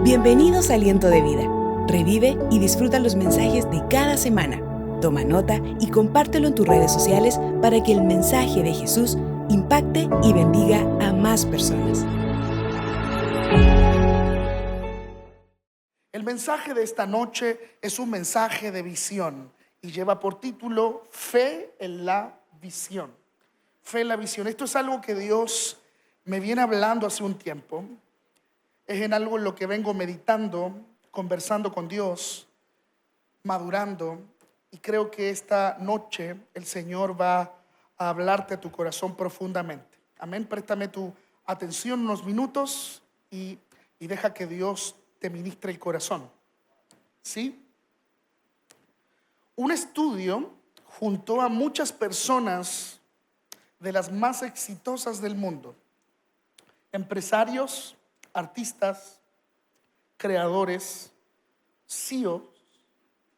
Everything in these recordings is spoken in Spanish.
Bienvenidos a Aliento de Vida. Revive y disfruta los mensajes de cada semana. Toma nota y compártelo en tus redes sociales para que el mensaje de Jesús impacte y bendiga a más personas. El mensaje de esta noche es un mensaje de visión y lleva por título Fe en la visión. Fe en la visión. Esto es algo que Dios me viene hablando hace un tiempo. Es en algo en lo que vengo meditando, conversando con Dios, madurando. Y creo que esta noche el Señor va a hablarte a tu corazón profundamente. Amén. Préstame tu atención unos minutos y deja que Dios te ministre el corazón. ¿Sí? Un estudio juntó a muchas personas de las más exitosas del mundo. Empresarios, artistas, creadores, CEOs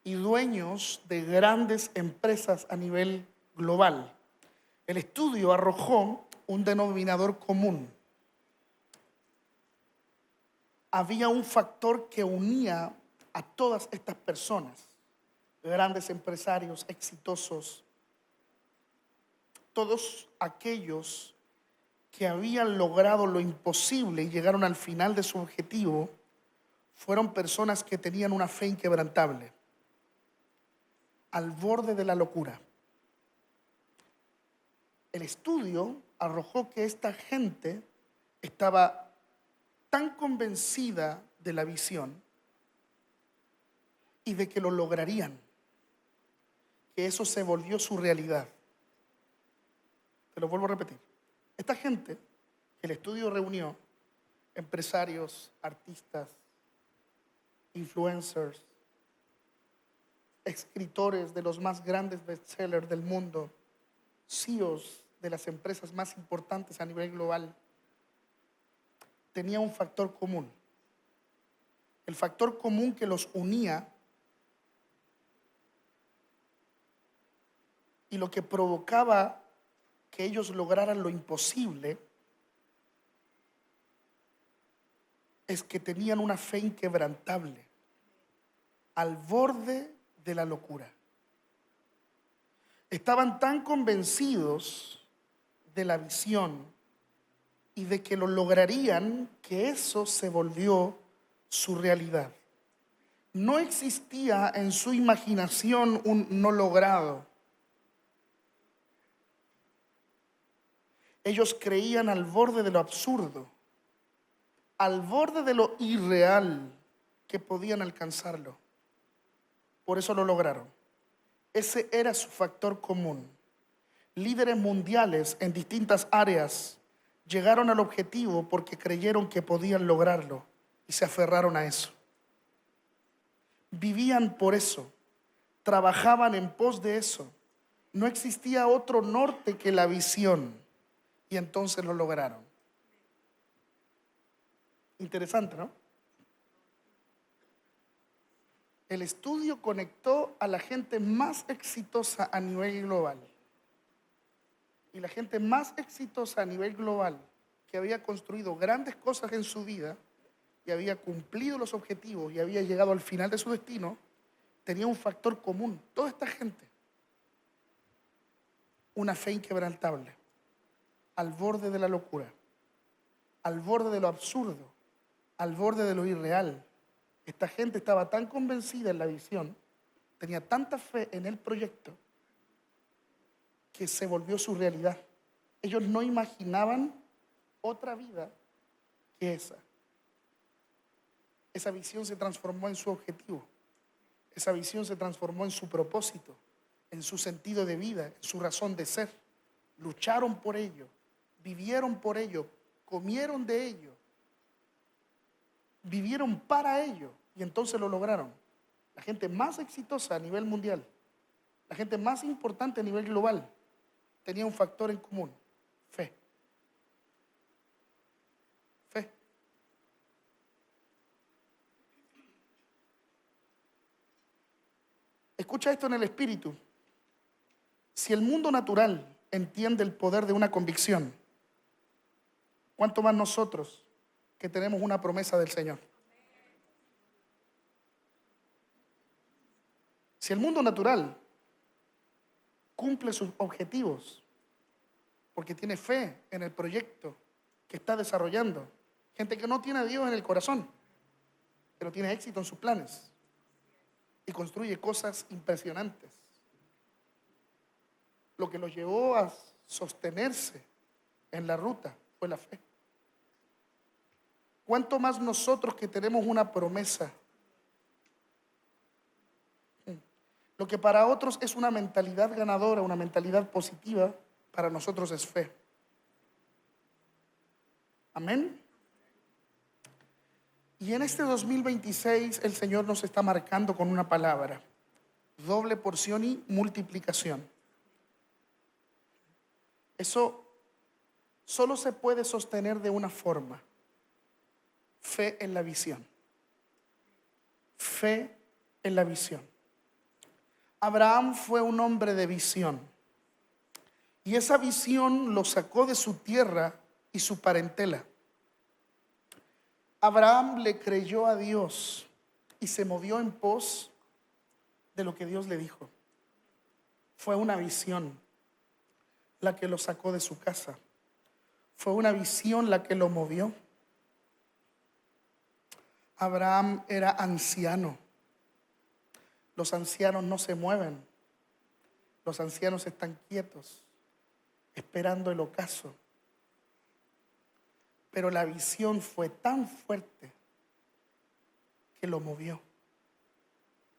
y dueños de grandes empresas a nivel global. El estudio arrojó un denominador común. Había un factor que unía a todas estas personas, grandes empresarios exitosos, todos aquellos que habían logrado lo imposible y llegaron al final de su objetivo, fueron personas que tenían una fe inquebrantable, al borde de la locura. El estudio arrojó que esta gente estaba tan convencida de la visión y de que lo lograrían, que eso se volvió su realidad. Te lo vuelvo a repetir. Esta gente que el estudio reunió, empresarios, artistas, influencers, escritores de los más grandes bestsellers del mundo, CEOs de las empresas más importantes a nivel global, tenía un factor común. El factor común que los unía y lo que provocaba que ellos lograran lo imposible es que tenían una fe inquebrantable, al borde de la locura. Estaban tan convencidos de la visión y de que lo lograrían, que eso se volvió su realidad. No existía en su imaginación un no logrado. Ellos creían al borde de lo absurdo, al borde de lo irreal, que podían alcanzarlo. Por eso lo lograron. Ese era su factor común. Líderes mundiales en distintas áreas llegaron al objetivo porque creyeron que podían lograrlo y se aferraron a eso. Vivían por eso, trabajaban en pos de eso. No existía otro norte que la visión. Y entonces lo lograron. Interesante, ¿no? El estudio conectó a la gente más exitosa a nivel global. Y la gente más exitosa a nivel global, que había construido grandes cosas en su vida y había cumplido los objetivos y había llegado al final de su destino, tenía un factor común. Toda esta gente, una fe inquebrantable, al borde de la locura, al borde de lo absurdo, al borde de lo irreal. Esta gente estaba tan convencida en la visión, tenía tanta fe en el proyecto, que se volvió su realidad. Ellos no imaginaban otra vida que esa. Esa visión se transformó en su objetivo. Esa visión se transformó en su propósito, en su sentido de vida, en su razón de ser. Lucharon por ello. Vivieron por ello, comieron de ello, vivieron para ello y entonces lo lograron. La gente más exitosa a nivel mundial, la gente más importante a nivel global, tenía un factor en común: fe. Fe. Escucha esto en el espíritu. Si el mundo natural entiende el poder de una convicción, ¿cuánto más nosotros que tenemos una promesa del Señor? Si el mundo natural cumple sus objetivos porque tiene fe en el proyecto que está desarrollando, gente que no tiene a Dios en el corazón, pero tiene éxito en sus planes y construye cosas impresionantes. Lo que los llevó a sostenerse en la ruta fue la fe. ¿Cuánto más nosotros que tenemos una promesa? Lo que para otros es una mentalidad ganadora, una mentalidad positiva, para nosotros es fe. Amén. Y en este 2026 el Señor nos está marcando con una palabra: doble porción y multiplicación. Eso solo se puede sostener de una forma: fe en la visión. Fe en la visión. Abraham fue un hombre de visión, y esa visión lo sacó de su tierra y su parentela. Abraham le creyó a Dios y se movió en pos de lo que Dios le dijo. Fue una visión la que lo sacó de su casa. Fue una visión la que lo movió. Abraham era anciano. Los ancianos no se mueven. Los ancianos están quietos, esperando el ocaso. Pero la visión fue tan fuerte que lo movió,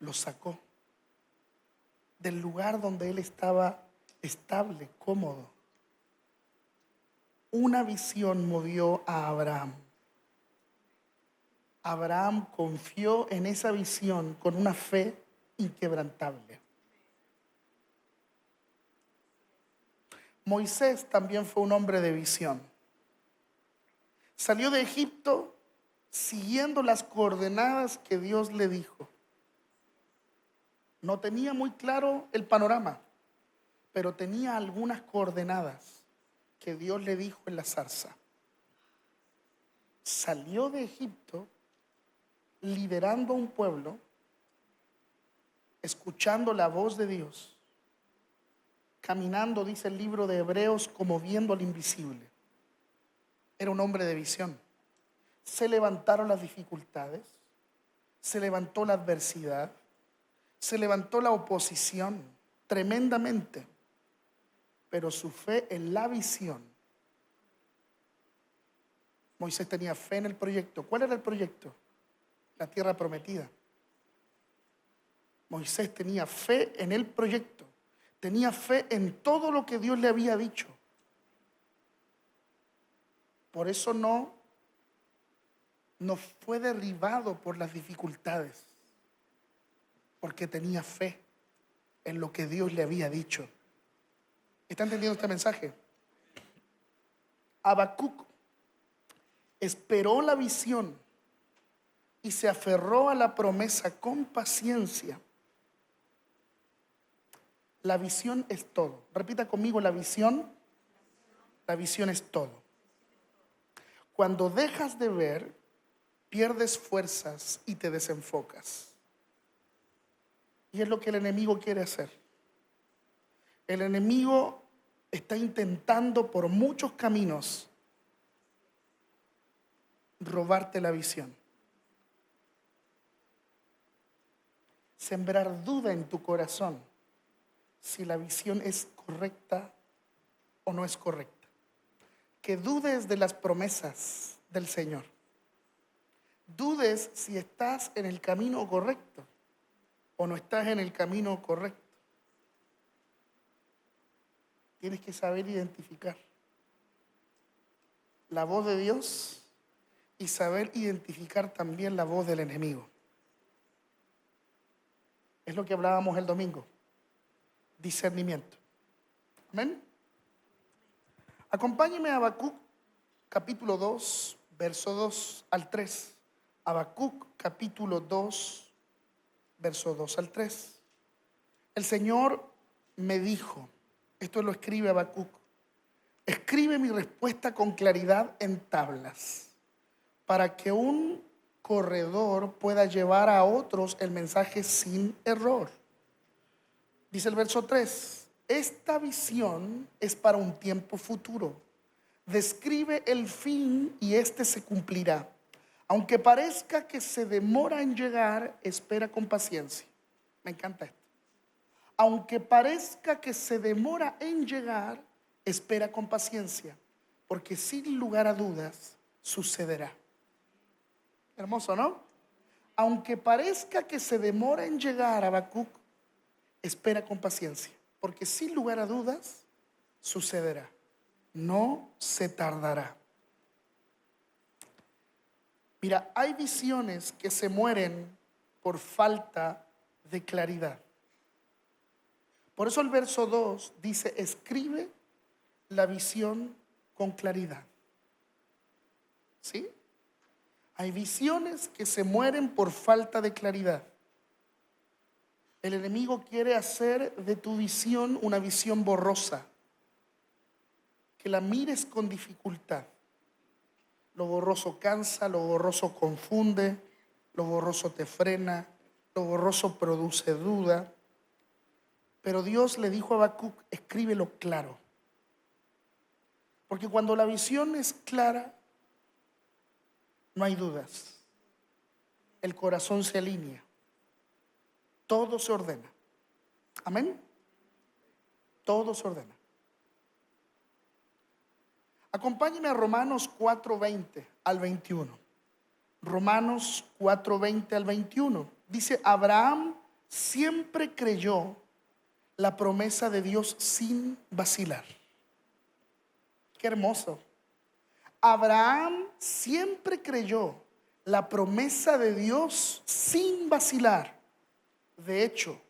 lo sacó del lugar donde él estaba estable, cómodo. Una visión movió a Abraham. Abraham confió en esa visión con una fe inquebrantable. Moisés también fue un hombre de visión. Salió de Egipto siguiendo las coordenadas que Dios le dijo. No tenía muy claro el panorama, pero tenía algunas coordenadas que Dios le dijo en la zarza. Salió de Egipto liderando a un pueblo, escuchando la voz de Dios, caminando, dice el libro de Hebreos, como viendo al invisible. Era un hombre de visión. Se levantaron las dificultades, se levantó la adversidad, se levantó la oposición tremendamente, pero su fe en la visión. Moisés tenía fe en el proyecto. ¿Cuál era el proyecto? La tierra prometida. Moisés tenía fe en el proyecto, tenía fe en todo lo que Dios le había dicho. Por eso no fue derribado por las dificultades, porque tenía fe en lo que Dios le había dicho. ¿Está entendiendo este mensaje? Habacuc esperó la visión y se aferró a la promesa con paciencia. La visión es todo. Repita conmigo: la visión es todo. Cuando dejas de ver, pierdes fuerzas y te desenfocas. Y es lo que el enemigo quiere hacer. El enemigo está intentando por muchos caminos robarte la visión. Sembrar duda en tu corazón si la visión es correcta o no es correcta. Que dudes de las promesas del Señor. Dudes si estás en el camino correcto o no estás en el camino correcto. Tienes que saber identificar la voz de Dios y saber identificar también la voz del enemigo. Es lo que hablábamos el domingo. Discernimiento. Amén. Acompáñeme a Habacuc capítulo 2, verso 2 al 3. Habacuc capítulo 2, verso 2 al 3. El Señor me dijo, esto lo escribe Habacuc: escribe mi respuesta con claridad en tablas, para que un corredor pueda llevar a otros el mensaje sin error. Dice el verso 3: esta visión es para un tiempo futuro. Describe el fin y este se cumplirá. Aunque parezca que se demora en llegar, espera con paciencia. Me encanta esto. Aunque parezca que se demora en llegar, espera con paciencia, porque sin lugar a dudas sucederá. Hermoso, ¿no? Aunque parezca que se demora en llegar, Habacuc, espera con paciencia, porque sin lugar a dudas sucederá. No se tardará. Mira, hay visiones que se mueren por falta de claridad. Por eso el verso 2 dice: escribe la visión con claridad. ¿Sí? Hay visiones que se mueren por falta de claridad. El enemigo quiere hacer de tu visión una visión borrosa, que la mires con dificultad. Lo borroso cansa, lo borroso confunde, lo borroso te frena, lo borroso produce duda. Pero Dios le dijo a Habacuc: escríbelo claro. Porque cuando la visión es clara, no hay dudas. El corazón se alinea. Todo se ordena. Amén. Todo se ordena. Acompáñeme a Romanos 4:20 al 21. Romanos 4:20 al 21. Dice: Abraham siempre creyó la promesa de Dios sin vacilar. Qué hermoso. Abraham siempre creyó la promesa de Dios sin vacilar. De hecho,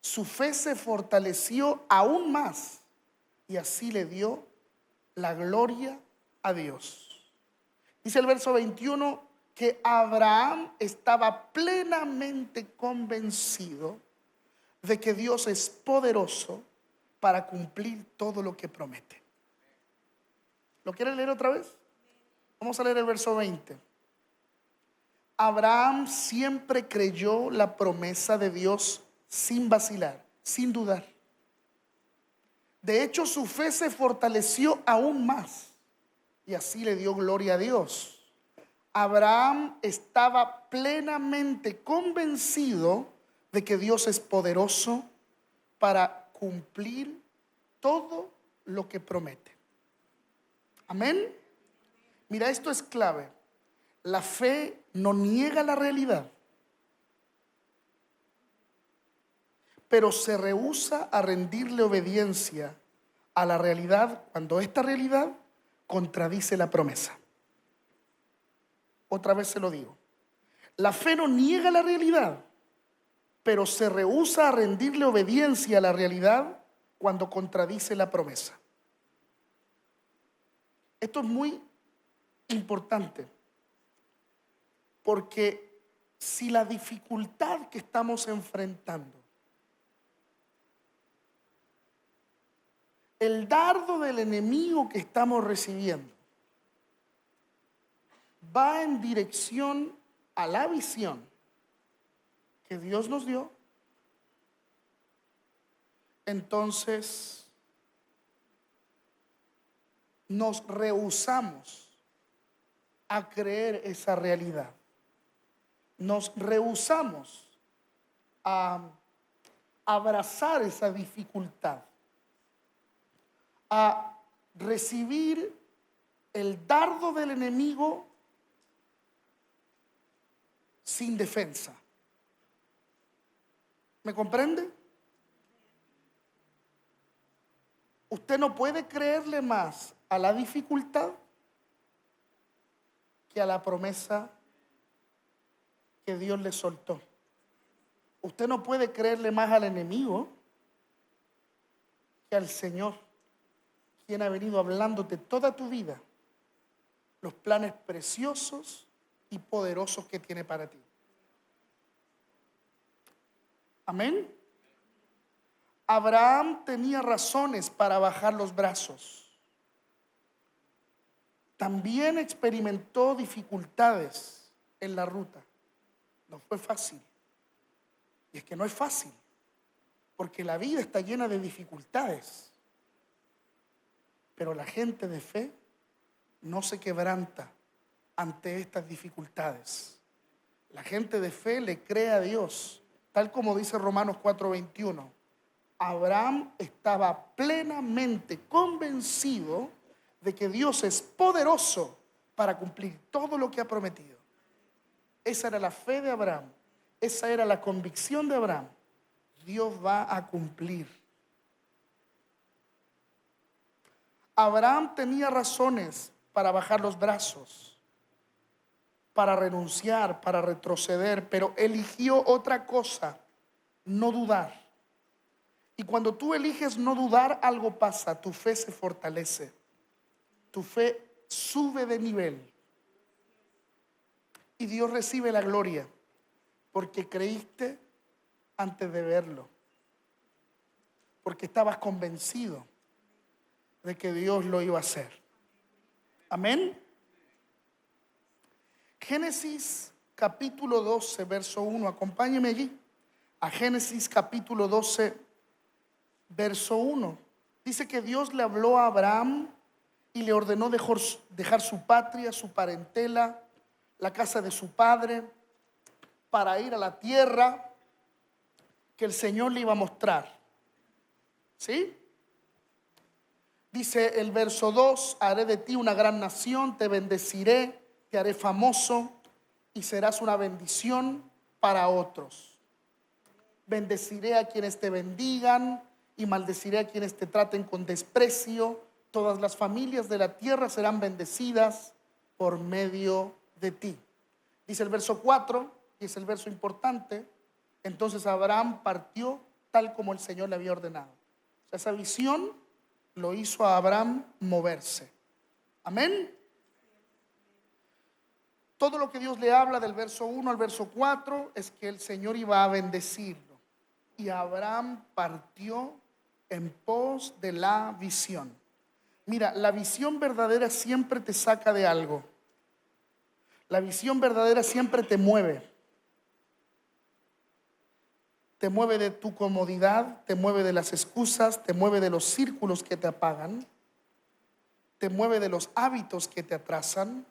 su fe se fortaleció aún más y así le dio la gloria a Dios. Dice el verso 21 que Abraham estaba plenamente convencido de que Dios es poderoso para cumplir todo lo que promete. ¿Lo quieren leer otra vez? Vamos a leer el verso 20. Abraham siempre creyó la promesa de Dios sin vacilar, sin dudar. De hecho, su fe se fortaleció aún más y así le dio gloria a Dios. Abraham estaba plenamente convencido de que Dios es poderoso para cumplir todo lo que promete. Amén. Mira, esto es clave. La fe no niega la realidad, pero se rehúsa a rendirle obediencia a la realidad cuando esta realidad contradice la promesa. Otra vez se lo digo. La fe no niega la realidad, pero se rehúsa a rendirle obediencia a la realidad cuando contradice la promesa. Esto es muy importante, porque si la dificultad que estamos enfrentando, el dardo del enemigo que estamos recibiendo, va en dirección a la visión que Dios nos dio, entonces nos rehusamos a creer esa realidad. Nos rehusamos a abrazar esa dificultad, a recibir el dardo del enemigo sin defensa. ¿Me comprende? Usted no puede creerle más a la dificultad que a la promesa que Dios le soltó. Usted no puede creerle más al enemigo que al Señor, quien ha venido hablándote toda tu vida los planes preciosos y poderosos que tiene para ti. Amén. Abraham tenía razones para bajar los brazos. También experimentó dificultades en la ruta. No fue fácil. Y es que no es fácil, porque la vida está llena de dificultades. Pero la gente de fe no se quebranta ante estas dificultades. La gente de fe le cree a Dios, tal como dice Romanos 4:21. Abraham estaba plenamente convencido de que Dios es poderoso para cumplir todo lo que ha prometido. Esa era la fe de Abraham, esa era la convicción de Abraham. Dios va a cumplir. Abraham tenía razones para bajar los brazos, para renunciar, para retroceder, pero eligió otra cosa: no dudar. Y cuando tú eliges no dudar, algo pasa, tu fe se fortalece, tu fe sube de nivel y Dios recibe la gloria porque creíste antes de verlo, porque estabas convencido de que Dios lo iba a hacer. Amén. Génesis capítulo 12, verso 1. Acompáñeme allí a Génesis capítulo 12, verso 1. Dice que Dios le habló a Abraham y le ordenó dejar su patria, su parentela, la casa de su padre, para ir a la tierra que el Señor le iba a mostrar. ¿Sí? Dice el verso 2: haré de ti una gran nación, te bendeciré, te haré famoso y serás una bendición para otros. Bendeciré a quienes te bendigan y maldeciré a quienes te traten con desprecio. Todas las familias de la tierra serán bendecidas por medio de ti. Dice el verso 4, y es el verso importante: entonces Abraham partió tal como el Señor le había ordenado. O sea, esa visión lo hizo a Abraham moverse. Amén. Todo lo que Dios le habla del verso 1 al verso 4 es que el Señor iba a bendecirlo. Y Abraham partió en pos de la visión. Mira, la visión verdadera siempre te saca de algo. La visión verdadera siempre te mueve. Te mueve de tu comodidad, te mueve de las excusas, te mueve de los círculos que te apagan, te mueve de los hábitos que te atrasan.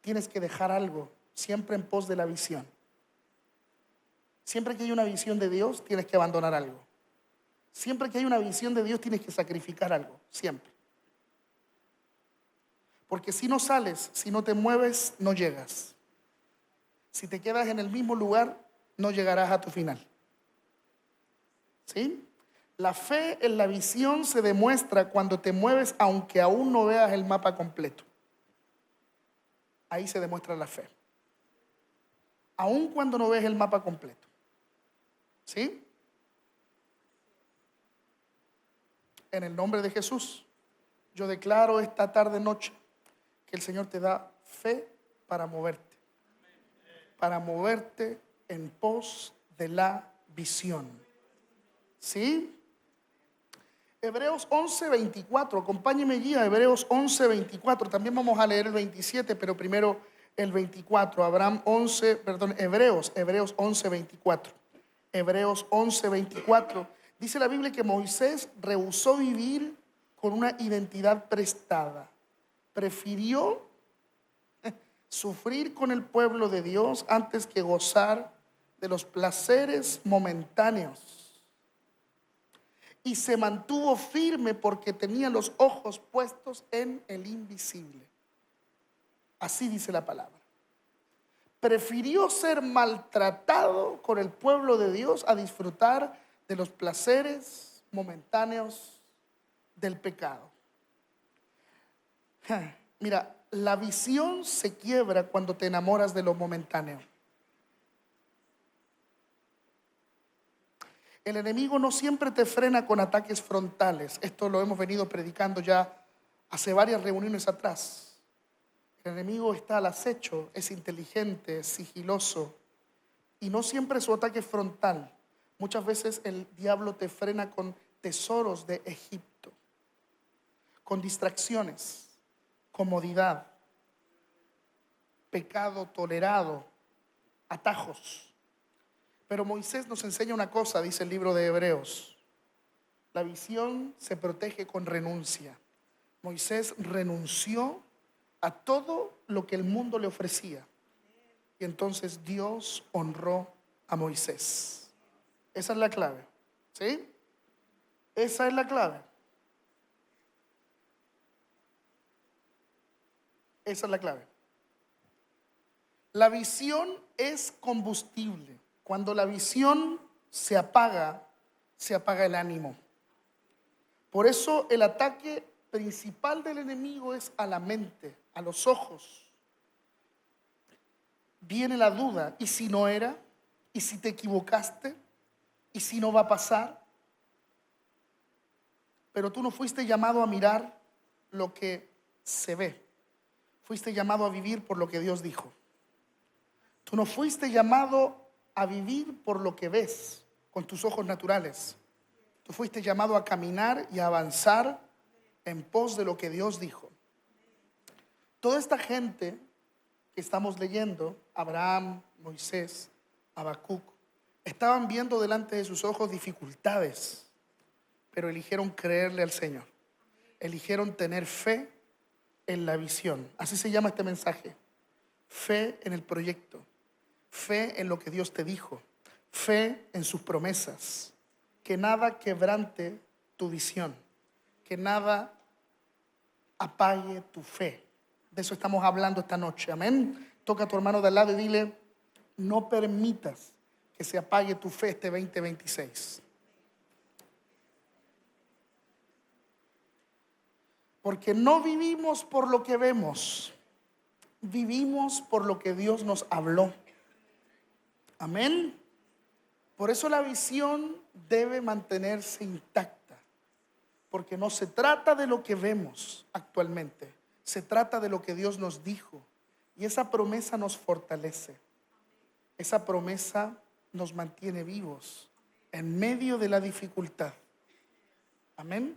Tienes que dejar algo, siempre en pos de la visión. Siempre que hay una visión de Dios, tienes que abandonar algo. Siempre que hay una visión de Dios, tienes que sacrificar algo, siempre. Porque si no sales, si no te mueves, no llegas. Si te quedas en el mismo lugar, no llegarás a tu final. ¿Sí? La fe en la visión se demuestra cuando te mueves, aunque aún no veas el mapa completo. Ahí se demuestra la fe. Aun cuando no ves el mapa completo. ¿Sí? En el nombre de Jesús, yo declaro esta tarde noche que el Señor te da fe para moverte. Para moverte en pos de la visión. ¿Sí? Hebreos 11:24, acompáñeme allí a Hebreos 11:24. También vamos a leer el 27, pero primero el 24. Hebreos 11:24. Hebreos 11:24. Dice la Biblia que Moisés rehusó vivir con una identidad prestada. Prefirió sufrir con el pueblo de Dios antes que gozar de los placeres momentáneos. Y se mantuvo firme porque tenía los ojos puestos en el invisible. Así dice la palabra. Prefirió ser maltratado con el pueblo de Dios a disfrutar de los placeres momentáneos del pecado. Mira, la visión se quiebra cuando te enamoras de lo momentáneo. El enemigo no siempre te frena con ataques frontales. Esto lo hemos venido predicando ya hace varias reuniones atrás. El enemigo está al acecho, es inteligente, es sigiloso. Y no siempre su ataque es frontal. Muchas veces el diablo te frena con tesoros de Egipto, con distracciones, comodidad, pecado tolerado, atajos. Pero Moisés nos enseña una cosa, dice el libro de Hebreos. La visión se protege con renuncia. Moisés renunció a todo lo que el mundo le ofrecía. Y entonces Dios honró a Moisés. Esa es la clave. ¿Sí? Esa es la clave. Esa es la clave. La visión es combustible. Cuando la visión se apaga el ánimo. Por eso el ataque principal del enemigo es a la mente, a los ojos. Viene la duda, ¿y si no era? ¿Y si te equivocaste? ¿Y si no va a pasar? Pero tú no fuiste llamado a mirar lo que se ve. Fuiste llamado a vivir por lo que Dios dijo. Tú no fuiste llamado a vivir por lo que ves con tus ojos naturales. Tú fuiste llamado a caminar y a avanzar en pos de lo que Dios dijo. Toda esta gente que estamos leyendo, Abraham, Moisés, Habacuc, estaban viendo delante de sus ojos dificultades, pero eligieron creerle al Señor. Eligieron tener fe en la visión. Así se llama este mensaje. Fe en el proyecto. Fe en lo que Dios te dijo. Fe en sus promesas. Que nada quebrante tu visión. Que nada apague tu fe. De eso estamos hablando esta noche. Amén. Toca a tu hermano de al lado y dile: no permitas que se apague tu fe este 2026. Porque no vivimos por lo que vemos, vivimos por lo que Dios nos habló. Amén. Por eso la visión debe mantenerse intacta, porque no se trata de lo que vemos actualmente, se trata de lo que Dios nos dijo. Y esa promesa nos fortalece, esa promesa nos mantiene vivos en medio de la dificultad. Amén.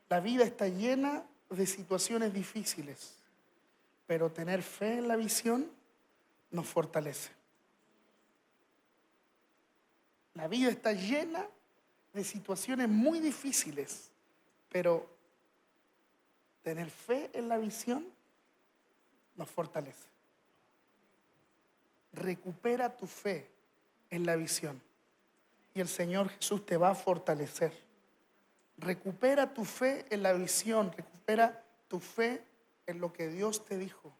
La vida está llena de situaciones difíciles, pero tener fe en la visión nos fortalece. La vida está llena de situaciones muy difíciles, pero tener fe en la visión nos fortalece. Recupera tu fe en la visión y el Señor Jesús te va a fortalecer. Recupera tu fe en la visión, recupera tu fe en lo que Dios te dijo.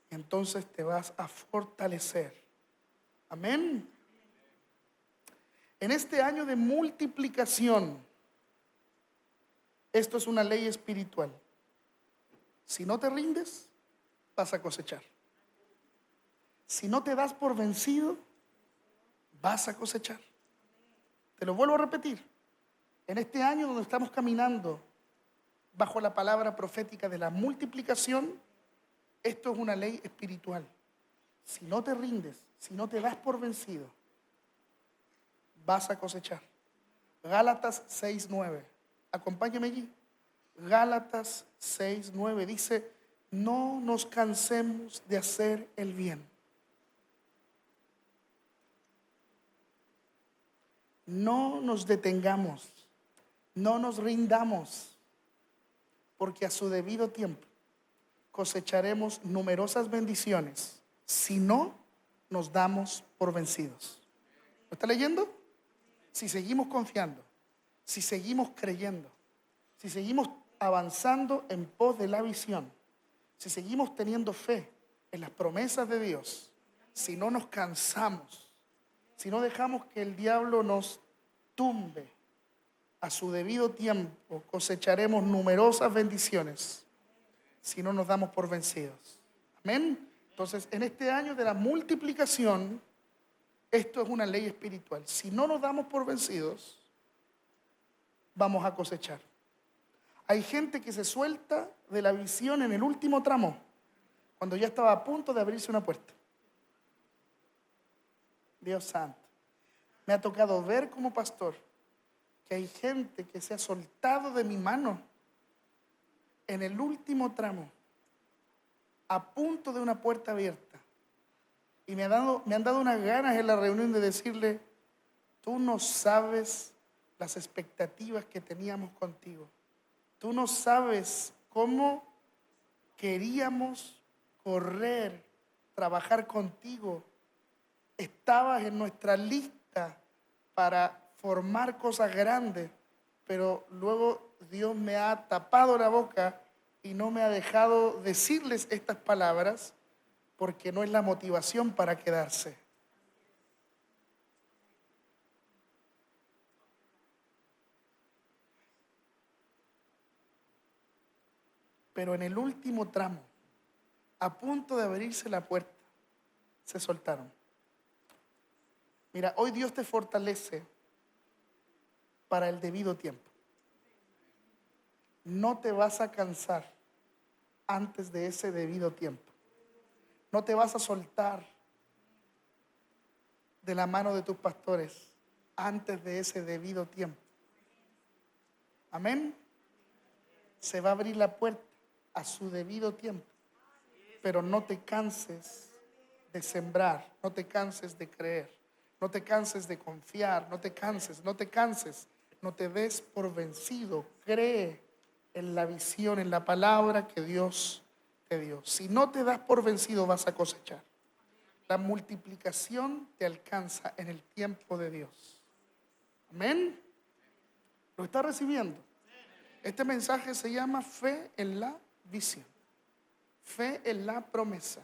Y entonces te vas a fortalecer. Amén. En este año de multiplicación, esto es una ley espiritual. Si no te rindes, vas a cosechar. Si no te das por vencido, vas a cosechar. Te lo vuelvo a repetir. En este año donde estamos caminando bajo la palabra profética de la multiplicación, esto es una ley espiritual. Si no te rindes, si no te das por vencido, vas a cosechar. Gálatas 6:9. Acompáñame allí. Gálatas 6:9 dice: no nos cansemos de hacer el bien. No nos detengamos. No nos rindamos, porque a su debido tiempo cosecharemos numerosas bendiciones si no nos damos por vencidos. ¿Lo está leyendo? Si seguimos confiando, si seguimos creyendo, si seguimos avanzando en pos de la visión, si seguimos teniendo fe en las promesas de Dios, si no nos cansamos, si no dejamos que el diablo nos tumbe, a su debido tiempo cosecharemos numerosas bendiciones si no nos damos por vencidos. Amén. Entonces, en este año de la multiplicación, esto es una ley espiritual. Si no nos damos por vencidos, vamos a cosechar. Hay gente que se suelta de la visión en el último tramo, cuando ya estaba a punto de abrirse una puerta. Dios santo. Me ha tocado ver como pastor que hay gente que se ha soltado de mi mano en el último tramo, a punto de una puerta abierta, Y me han dado unas ganas en la reunión de decirle, tú no sabes las expectativas que teníamos contigo. Tú no sabes cómo queríamos correr, trabajar contigo. Estabas en nuestra lista para formar cosas grandes, pero luego Dios me ha tapado la boca y no me ha dejado decirles estas palabras porque no es la motivación para quedarse. Pero en el último tramo, a punto de abrirse la puerta, se soltaron. Mira, hoy Dios te fortalece para el debido tiempo. No te vas a cansar antes de ese debido tiempo. No te vas a soltar de la mano de tus pastores antes de ese debido tiempo. Amén. Se va a abrir la puerta a su debido tiempo. Pero no te canses de sembrar, no te canses de creer, no te canses de confiar, no te canses, no te des por vencido. Cree en la visión, en la palabra que Dios te dio. Si no te das por vencido, vas a cosechar. La multiplicación te alcanza en el tiempo de Dios. Amén. ¿Lo está recibiendo? Este mensaje se llama fe en la visión. Fe en la promesa.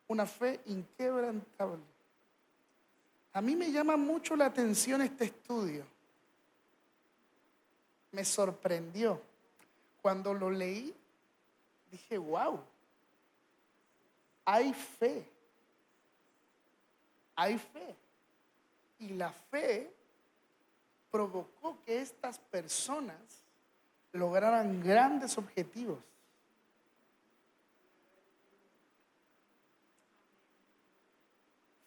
Una fe inquebrantable. A mí me llama mucho la atención este estudio. Me sorprendió. Cuando lo leí, dije, wow, hay fe. Hay fe. Y la fe provocó que estas personas lograran grandes objetivos.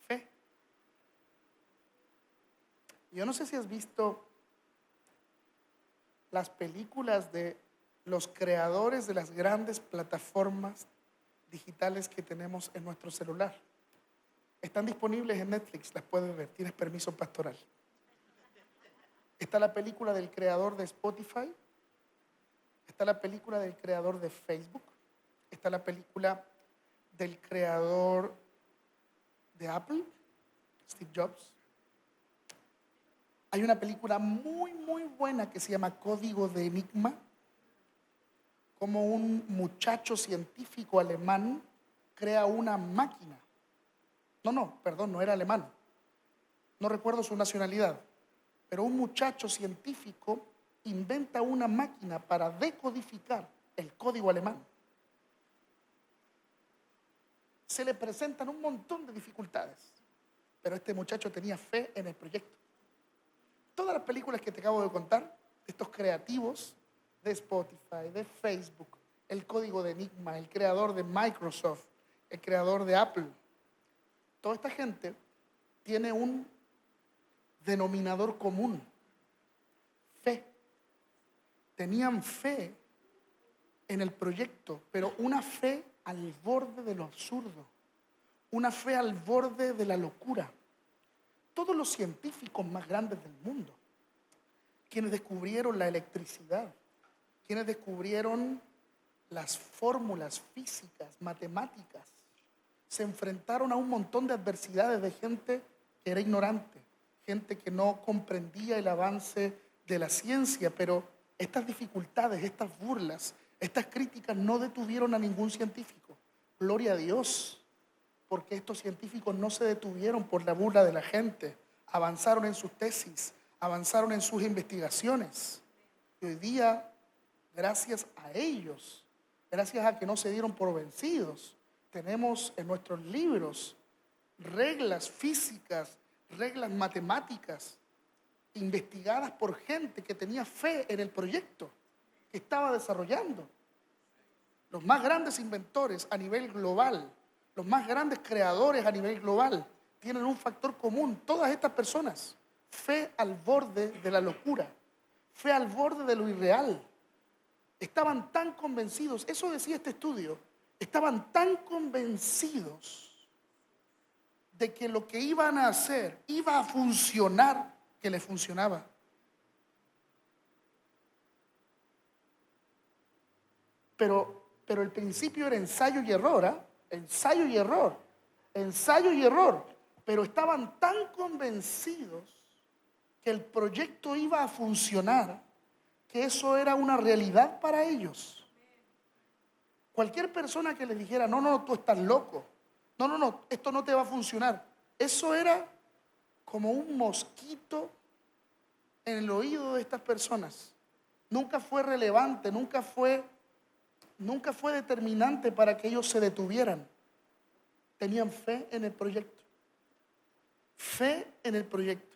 Fe. Yo no sé si has visto las películas de los creadores de las grandes plataformas digitales que tenemos en nuestro celular. Están disponibles en Netflix, las puedes ver, tienes permiso pastoral. Está la película del creador de Spotify, está la película del creador de Facebook, está la película del creador de Apple, Steve Jobs. Hay una película muy, muy buena que se llama Código de Enigma, como un muchacho científico alemán crea una máquina. No era alemán. No recuerdo su nacionalidad. Pero un muchacho científico inventa una máquina para decodificar el código alemán. Se le presentan un montón de dificultades, pero este muchacho tenía fe en el proyecto. Todas las películas que te acabo de contar, de estos creativos de Spotify, de Facebook, el Código de Enigma, el creador de Microsoft, el creador de Apple, toda esta gente tiene un denominador común: fe. Tenían fe en el proyecto, pero una fe al borde de lo absurdo, una fe al borde de la locura. Todos los científicos más grandes del mundo, quienes descubrieron la electricidad, quienes descubrieron las fórmulas físicas, matemáticas, se enfrentaron a un montón de adversidades de gente que era ignorante, gente que no comprendía el avance de la ciencia, pero estas dificultades, estas burlas, estas críticas no detuvieron a ningún científico. Gloria a Dios, porque estos científicos no se detuvieron por la burla de la gente, avanzaron en sus tesis, avanzaron en sus investigaciones. Y hoy día, gracias a ellos, gracias a que no se dieron por vencidos, tenemos en nuestros libros reglas físicas, reglas matemáticas, investigadas por gente que tenía fe en el proyecto que estaba desarrollando. Los más grandes inventores a nivel global, los más grandes creadores a nivel global, tienen un factor común. Todas estas personas, fe al borde de la locura, fe al borde de lo irreal. Estaban tan convencidos, eso decía este estudio, estaban tan convencidos de que lo que iban a hacer iba a funcionar, que les funcionaba. Pero el principio era ensayo y error, ¿ah? Ensayo y error, ensayo y error. Pero estaban tan convencidos que el proyecto iba a funcionar, que eso era una realidad para ellos. Cualquier persona que les dijera, no, tú estás loco, no, esto no te va a funcionar, eso era como un mosquito en el oído de estas personas. Nunca fue relevante, nunca fue determinante para que ellos se detuvieran. Tenían fe en el proyecto. Fe en el proyecto.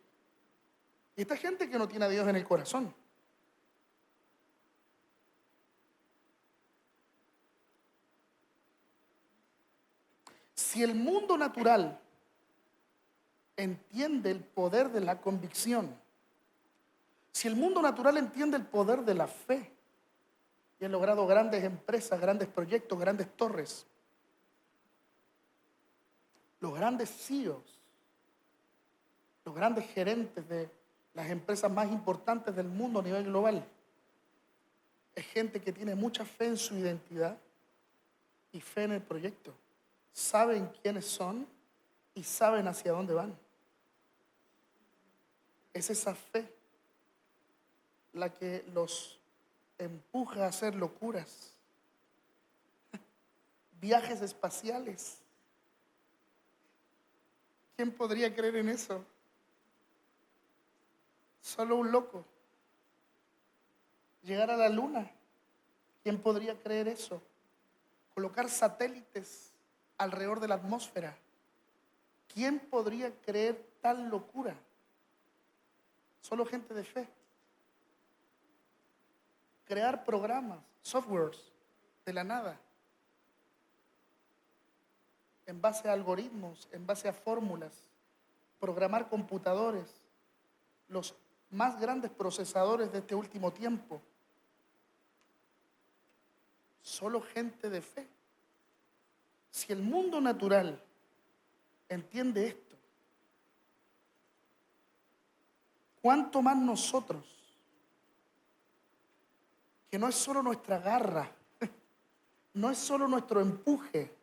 Y esta gente que no tiene a Dios en el corazón. Si el mundo natural entiende el poder de la convicción, si el mundo natural entiende el poder de la fe, y han logrado grandes empresas, grandes proyectos, grandes torres, los grandes CEOs, los grandes gerentes de las empresas más importantes del mundo a nivel global, es gente que tiene mucha fe en su identidad y fe en el proyecto. Saben quiénes son y saben hacia dónde van. Es esa fe la que los empuja a hacer locuras, viajes espaciales. ¿Quién podría creer en eso? Solo un loco. Llegar a la luna. ¿Quién podría creer eso? Colocar satélites alrededor de la atmósfera. ¿Quién podría creer tal locura? Solo gente de fe. Crear programas, softwares, de la nada, en base a algoritmos, en base a fórmulas, programar computadores, los más grandes procesadores de este último tiempo. Solo gente de fe. Si el mundo natural entiende esto, ¿cuánto más nosotros? Que no es solo nuestra garra, no es solo nuestro empuje,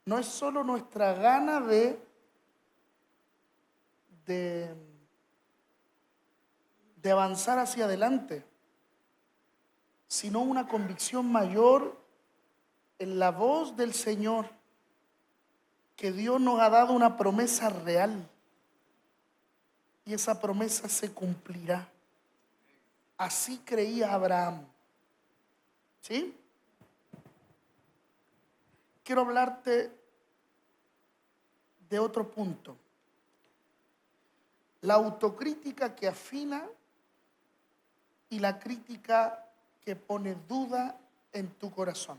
no es solo nuestra gana de avanzar hacia adelante, sino una convicción mayor en la voz del Señor, que Dios nos ha dado una promesa real y esa promesa se cumplirá. Así creía Abraham. ¿Sí? Quiero hablarte de otro punto. La autocrítica que afina y la crítica que pone duda en tu corazón.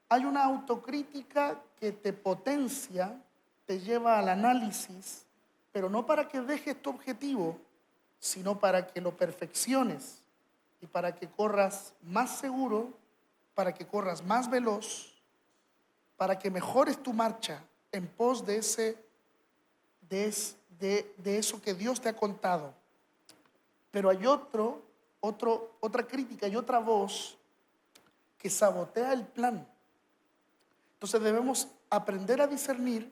Hay una autocrítica que te potencia, te lleva al análisis, pero no para que dejes tu objetivo, sino para que lo perfecciones y para que corras más seguro, para que corras más veloz, para que mejores tu marcha en pos de eso que Dios te ha contado. Pero hay otra crítica y otra voz que sabotea el plan. Entonces debemos aprender a discernir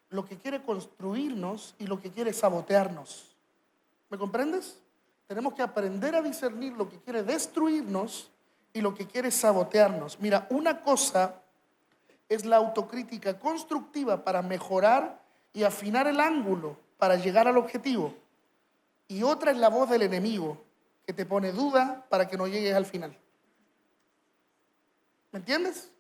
lo que quiere construirnos y lo que quiere sabotearnos. ¿Me comprendes? Tenemos que aprender a discernir lo que quiere destruirnos y lo que quiere sabotearnos. Mira, una cosa es la autocrítica constructiva para mejorar y afinar el ángulo para llegar al objetivo. Y otra es la voz del enemigo que te pone duda para que no llegues al final. ¿Me entiendes?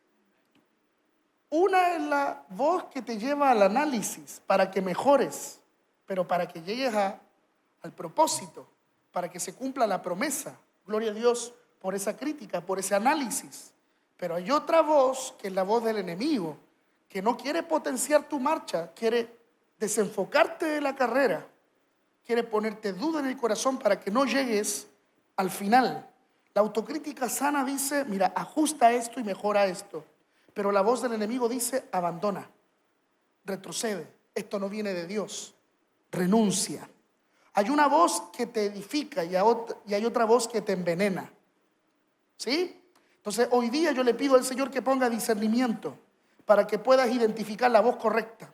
Una es la voz que te lleva al análisis para que mejores, pero para que llegues al propósito, para que se cumpla la promesa. Gloria a Dios por esa crítica, por ese análisis. Pero hay otra voz que es la voz del enemigo, que no quiere potenciar tu marcha, quiere desenfocarte de la carrera, quiere ponerte duda en el corazón para que no llegues al final. La autocrítica sana dice, mira, ajusta esto y mejora esto. Pero la voz del enemigo dice, abandona, retrocede, esto no viene de Dios. Renuncia. Hay una voz que te edifica y hay otra voz que te envenena. ¿Sí? Entonces hoy día yo le pido al Señor que ponga discernimiento para que puedas identificar la voz correcta.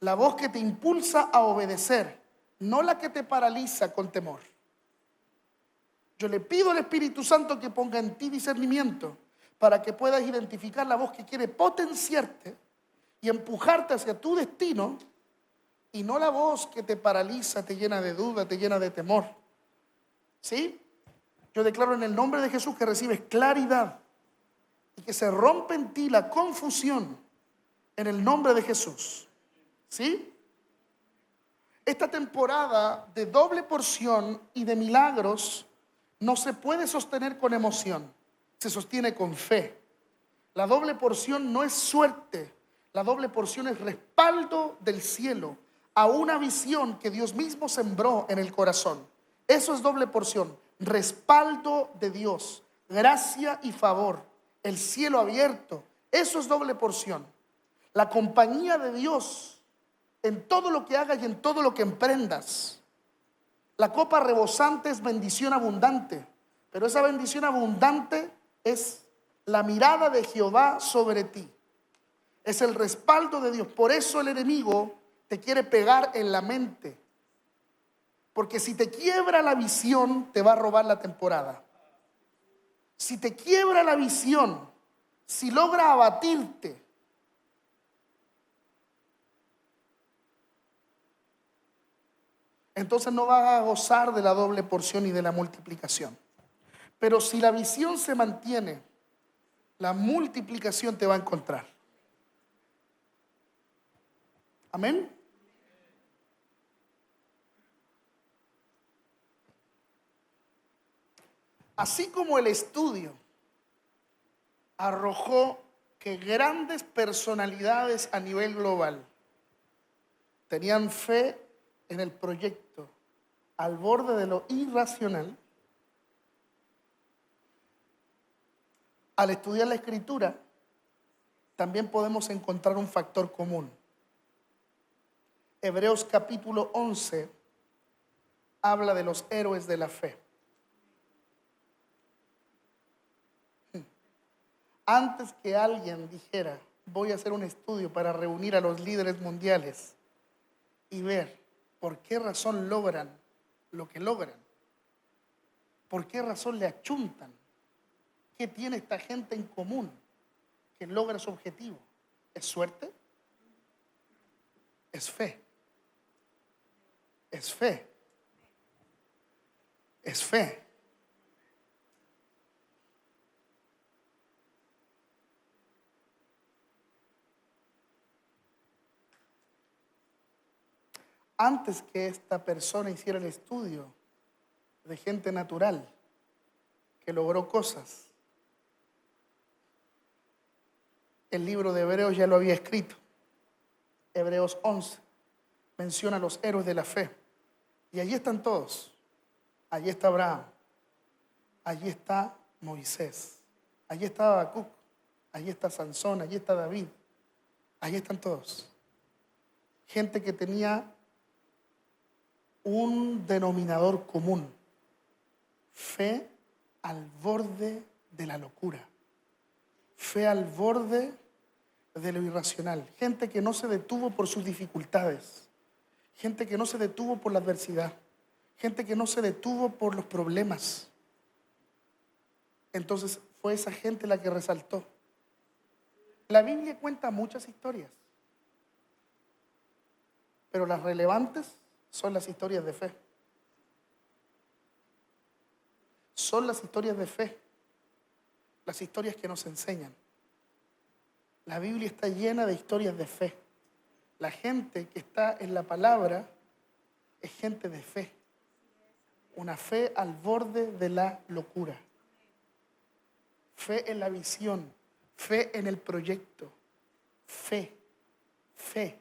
La voz que te impulsa a obedecer, no la que te paraliza con temor. Yo le pido al Espíritu Santo que ponga en ti discernimiento para que puedas identificar la voz que quiere potenciarte y empujarte hacia tu destino, y no la voz que te paraliza, te llena de duda, te llena de temor. ¿Sí? Yo declaro en el nombre de Jesús que recibes claridad y que se rompe en ti la confusión en el nombre de Jesús. ¿Sí? Esta temporada de doble porción y de milagros no se puede sostener con emoción, se sostiene con fe. La doble porción no es suerte, la doble porción es respaldo del cielo a una visión que Dios mismo sembró en el corazón. Eso es doble porción, respaldo de Dios, gracia y favor, el cielo abierto. Eso es doble porción. La compañía de Dios en todo lo que hagas y en todo lo que emprendas. La copa rebosante es bendición abundante, pero esa bendición abundante es la mirada de Jehová sobre ti. Es el respaldo de Dios. Por eso el enemigo te quiere pegar en la mente, porque si te quiebra la visión, te va a robar la temporada. Si te quiebra la visión, si logra abatirte, entonces no vas a gozar de la doble porción y de la multiplicación. Pero si la visión se mantiene, la multiplicación te va a encontrar. Amén. Así como el estudio arrojó que grandes personalidades a nivel global tenían fe en el proyecto al borde de lo irracional, al estudiar la Escritura también podemos encontrar un factor común. Hebreos capítulo 11 habla de los héroes de la fe. Antes que alguien dijera, voy a hacer un estudio para reunir a los líderes mundiales y ver por qué razón logran lo que logran, por qué razón le achuntan, qué tiene esta gente en común que logra su objetivo. ¿Es suerte? Es fe. Es fe. Es fe. Antes que esta persona hiciera el estudio de gente natural que logró cosas, el libro de Hebreos ya lo había escrito. Hebreos 11 menciona a los héroes de la fe. Y allí están todos. Allí está Abraham. Allí está Moisés. Allí está Habacuc. Allí está Sansón. Allí está David. Allí están todos. Gente que tenía un denominador común: fe al borde de la locura, fe al borde de lo irracional. Gente que no se detuvo por sus dificultades, gente que no se detuvo por la adversidad, gente que no se detuvo por los problemas. Entonces fue esa gente la que resaltó. La Biblia cuenta muchas historias, pero las relevantes son las historias de fe. Son las historias de fe, las historias que nos enseñan. La Biblia está llena de historias de fe. La gente que está en la palabra es gente de fe. Una fe al borde de la locura. Fe en la visión, fe en el proyecto. Fe, fe.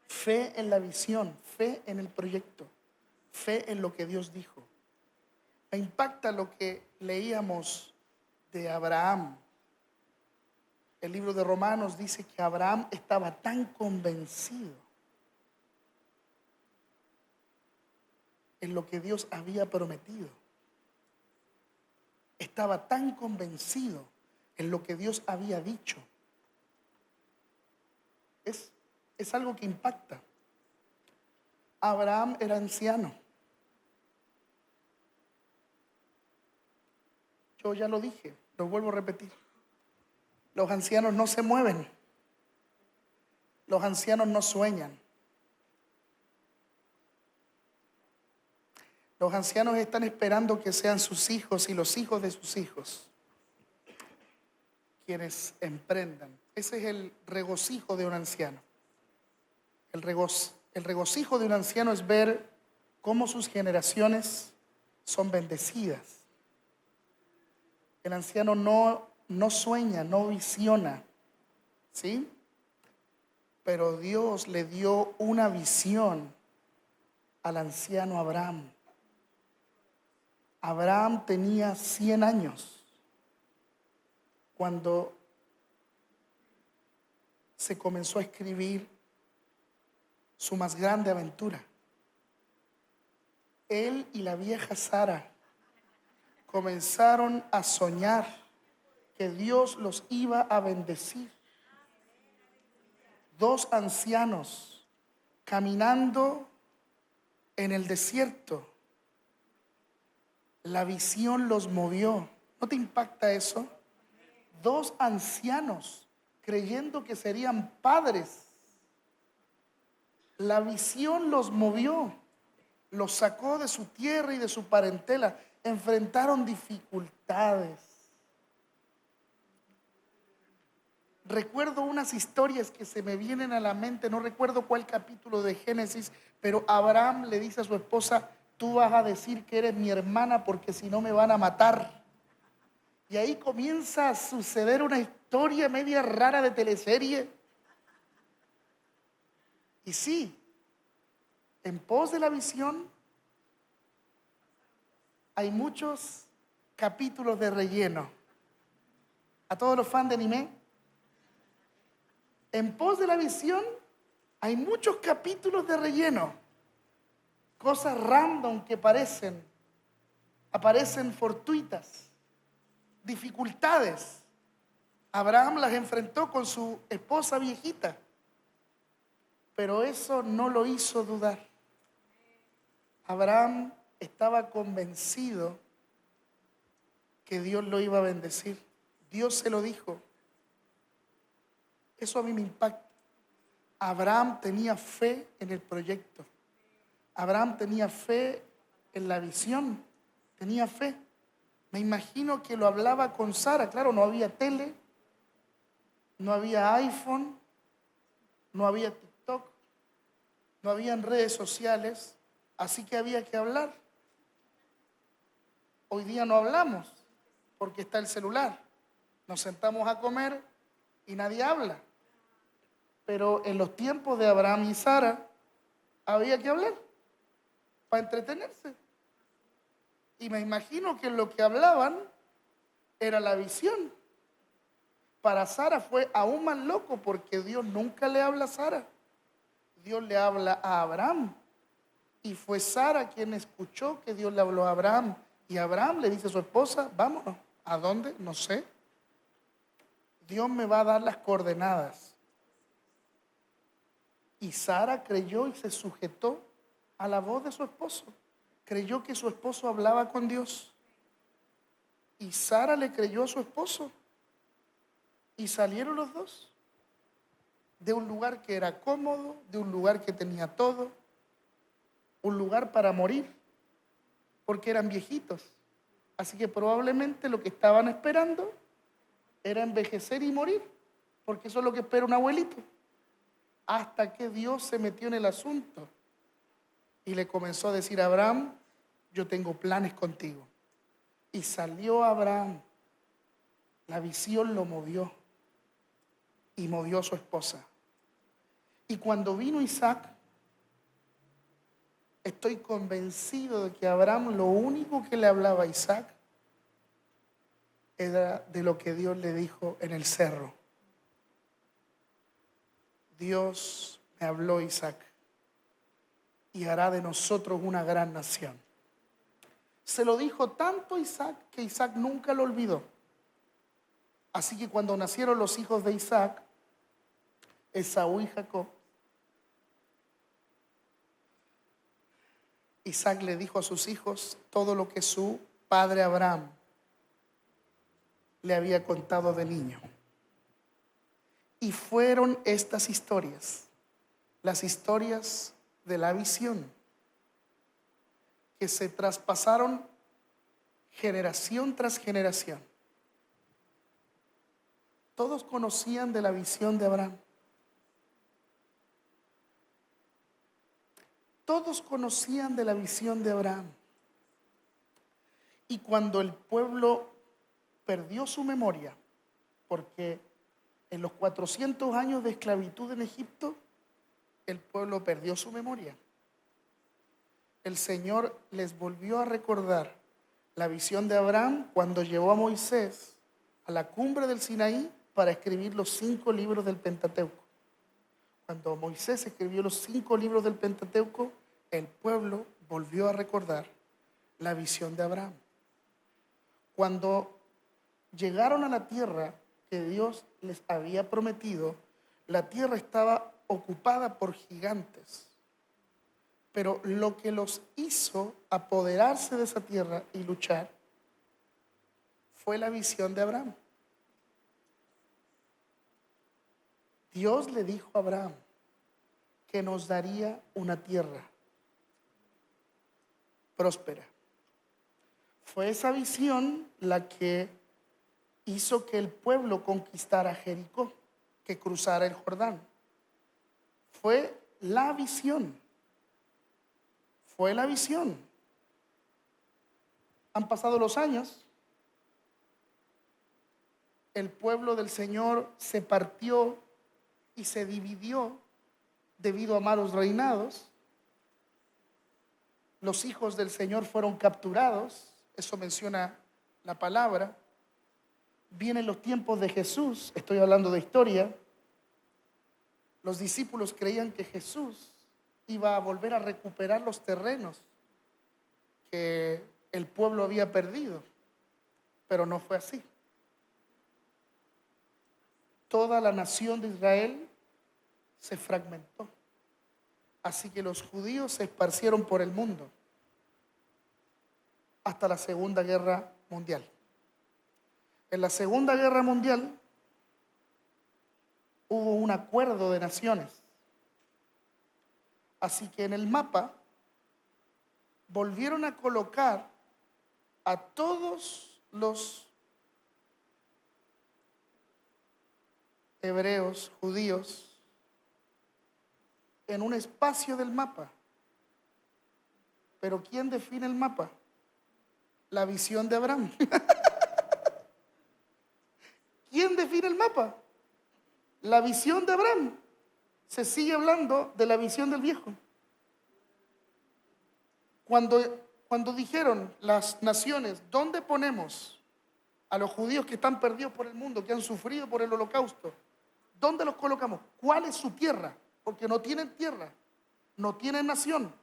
Fe en la visión, fe en el proyecto, fe en lo que Dios dijo. Me impacta lo que leíamos de Abraham. El libro de Romanos dice que Abraham estaba tan convencido en lo que Dios había prometido. Estaba tan convencido en lo que Dios había dicho. Es algo que impacta. Abraham era anciano. Yo ya lo dije, lo vuelvo a repetir. Los ancianos no se mueven. Los ancianos no sueñan. Los ancianos están esperando que sean sus hijos y los hijos de sus hijos quienes emprendan. Ese es el regocijo de un anciano. El regocijo de un anciano es ver cómo sus generaciones son bendecidas. El anciano no sueña, no visiona, ¿sí? Pero Dios le dio una visión al anciano Abraham. Abraham tenía 100 años cuando se comenzó a escribir su más grande aventura. Él y la vieja Sara comenzaron a soñar que Dios los iba a bendecir. Dos ancianos caminando en el desierto. La visión los movió. ¿No te impacta eso? Dos ancianos creyendo que serían padres. La visión los movió. Los sacó de su tierra y de su parentela. Enfrentaron dificultades. Recuerdo unas historias que se me vienen a la mente. No recuerdo cuál capítulo de Génesis, pero Abraham le dice a su esposa: tú vas a decir que eres mi hermana porque si no me van a matar. Y ahí comienza a suceder una historia media rara de teleserie. Y sí, en pos de la visión hay muchos capítulos de relleno. A todos los fans de anime, en pos de la visión hay muchos capítulos de relleno. Cosas random que aparecen fortuitas, dificultades. Abraham las enfrentó con su esposa viejita, pero eso no lo hizo dudar. Abraham estaba convencido que Dios lo iba a bendecir. Dios se lo dijo. Eso a mí me impacta. Abraham tenía fe en el proyecto. Abraham tenía fe en la visión, tenía fe. Me imagino que lo hablaba con Sara. Claro, no había tele, no había iPhone, no había TikTok, no habían redes sociales, así que había que hablar. Hoy día no hablamos porque está el celular. Nos sentamos a comer y nadie habla. Pero en los tiempos de Abraham y Sara había que hablar para entretenerse. Y me imagino que lo que hablaban era la visión. Para Sara fue aún más loco porque Dios nunca le habla a Sara. Dios le habla a Abraham. Y fue Sara quien escuchó que Dios le habló a Abraham. Y Abraham le dice a su esposa: vámonos. ¿A dónde? No sé. Dios me va a dar las coordenadas. Y Sara creyó y se sujetó a la voz de su esposo. Creyó que su esposo hablaba con Dios. Y Sara le creyó a su esposo. Y salieron los dos de un lugar que era cómodo, de un lugar que tenía todo, un lugar para morir, porque eran viejitos. Así que probablemente lo que estaban esperando era envejecer y morir, porque eso es lo que espera un abuelito. Hasta que Dios se metió en el asunto y le comenzó a decir a Abraham: yo tengo planes contigo. Y salió Abraham. La visión lo movió y movió a su esposa. Y cuando vino Isaac, estoy convencido de que Abraham lo único que le hablaba a Isaac era de lo que Dios le dijo en el cerro. Dios me habló, Isaac, y hará de nosotros una gran nación. Se lo dijo tanto Isaac que Isaac nunca lo olvidó. Así que cuando nacieron los hijos de Isaac, Esaú y Jacob, Isaac le dijo a sus hijos todo lo que su padre Abraham le había contado de niño. Y fueron estas historias, las historias de la visión, que se traspasaron generación tras generación. Todos conocían de la visión de Abraham. Todos conocían de la visión de Abraham. Y cuando el pueblo perdió su memoria, porque en los 400 años de esclavitud en Egipto, el pueblo perdió su memoria. El Señor les volvió a recordar la visión de Abraham cuando llevó a Moisés a la cumbre del Sinaí para escribir los 5 libros del Pentateuco. Cuando Moisés escribió los 5 libros del Pentateuco, el pueblo volvió a recordar la visión de Abraham. Cuando llegaron a la tierra que Dios les había prometido, la tierra estaba ocupada por gigantes. Pero lo que los hizo apoderarse de esa tierra y luchar fue la visión de Abraham. Dios le dijo a Abraham que nos daría una tierra próspera. Fue esa visión la que hizo que el pueblo conquistara Jericó, que cruzara el Jordán. Fue la visión. Fue la visión. Han pasado los años. El pueblo del Señor se partió y se dividió debido a malos reinados. Los hijos del Señor fueron capturados. Eso menciona la palabra. Vienen los tiempos de Jesús. Estoy hablando de historia. Los discípulos creían que Jesús iba a volver a recuperar los terrenos que el pueblo había perdido, pero no fue así. Toda la nación de Israel se fragmentó, así que los judíos se esparcieron por el mundo hasta la Segunda Guerra Mundial. En la Segunda Guerra Mundial hubo un acuerdo de naciones. Así que en el mapa volvieron a colocar a todos los hebreos, judíos, en un espacio del mapa. Pero ¿quién define el mapa? La visión de Abraham. ¿Quién define el mapa? La visión de Abraham. Se sigue hablando de la visión del viejo. Cuando dijeron las naciones, ¿dónde ponemos a los judíos que están perdidos por el mundo, que han sufrido por el holocausto? ¿Dónde los colocamos? ¿Cuál es su tierra? Porque no tienen tierra, no tienen nación.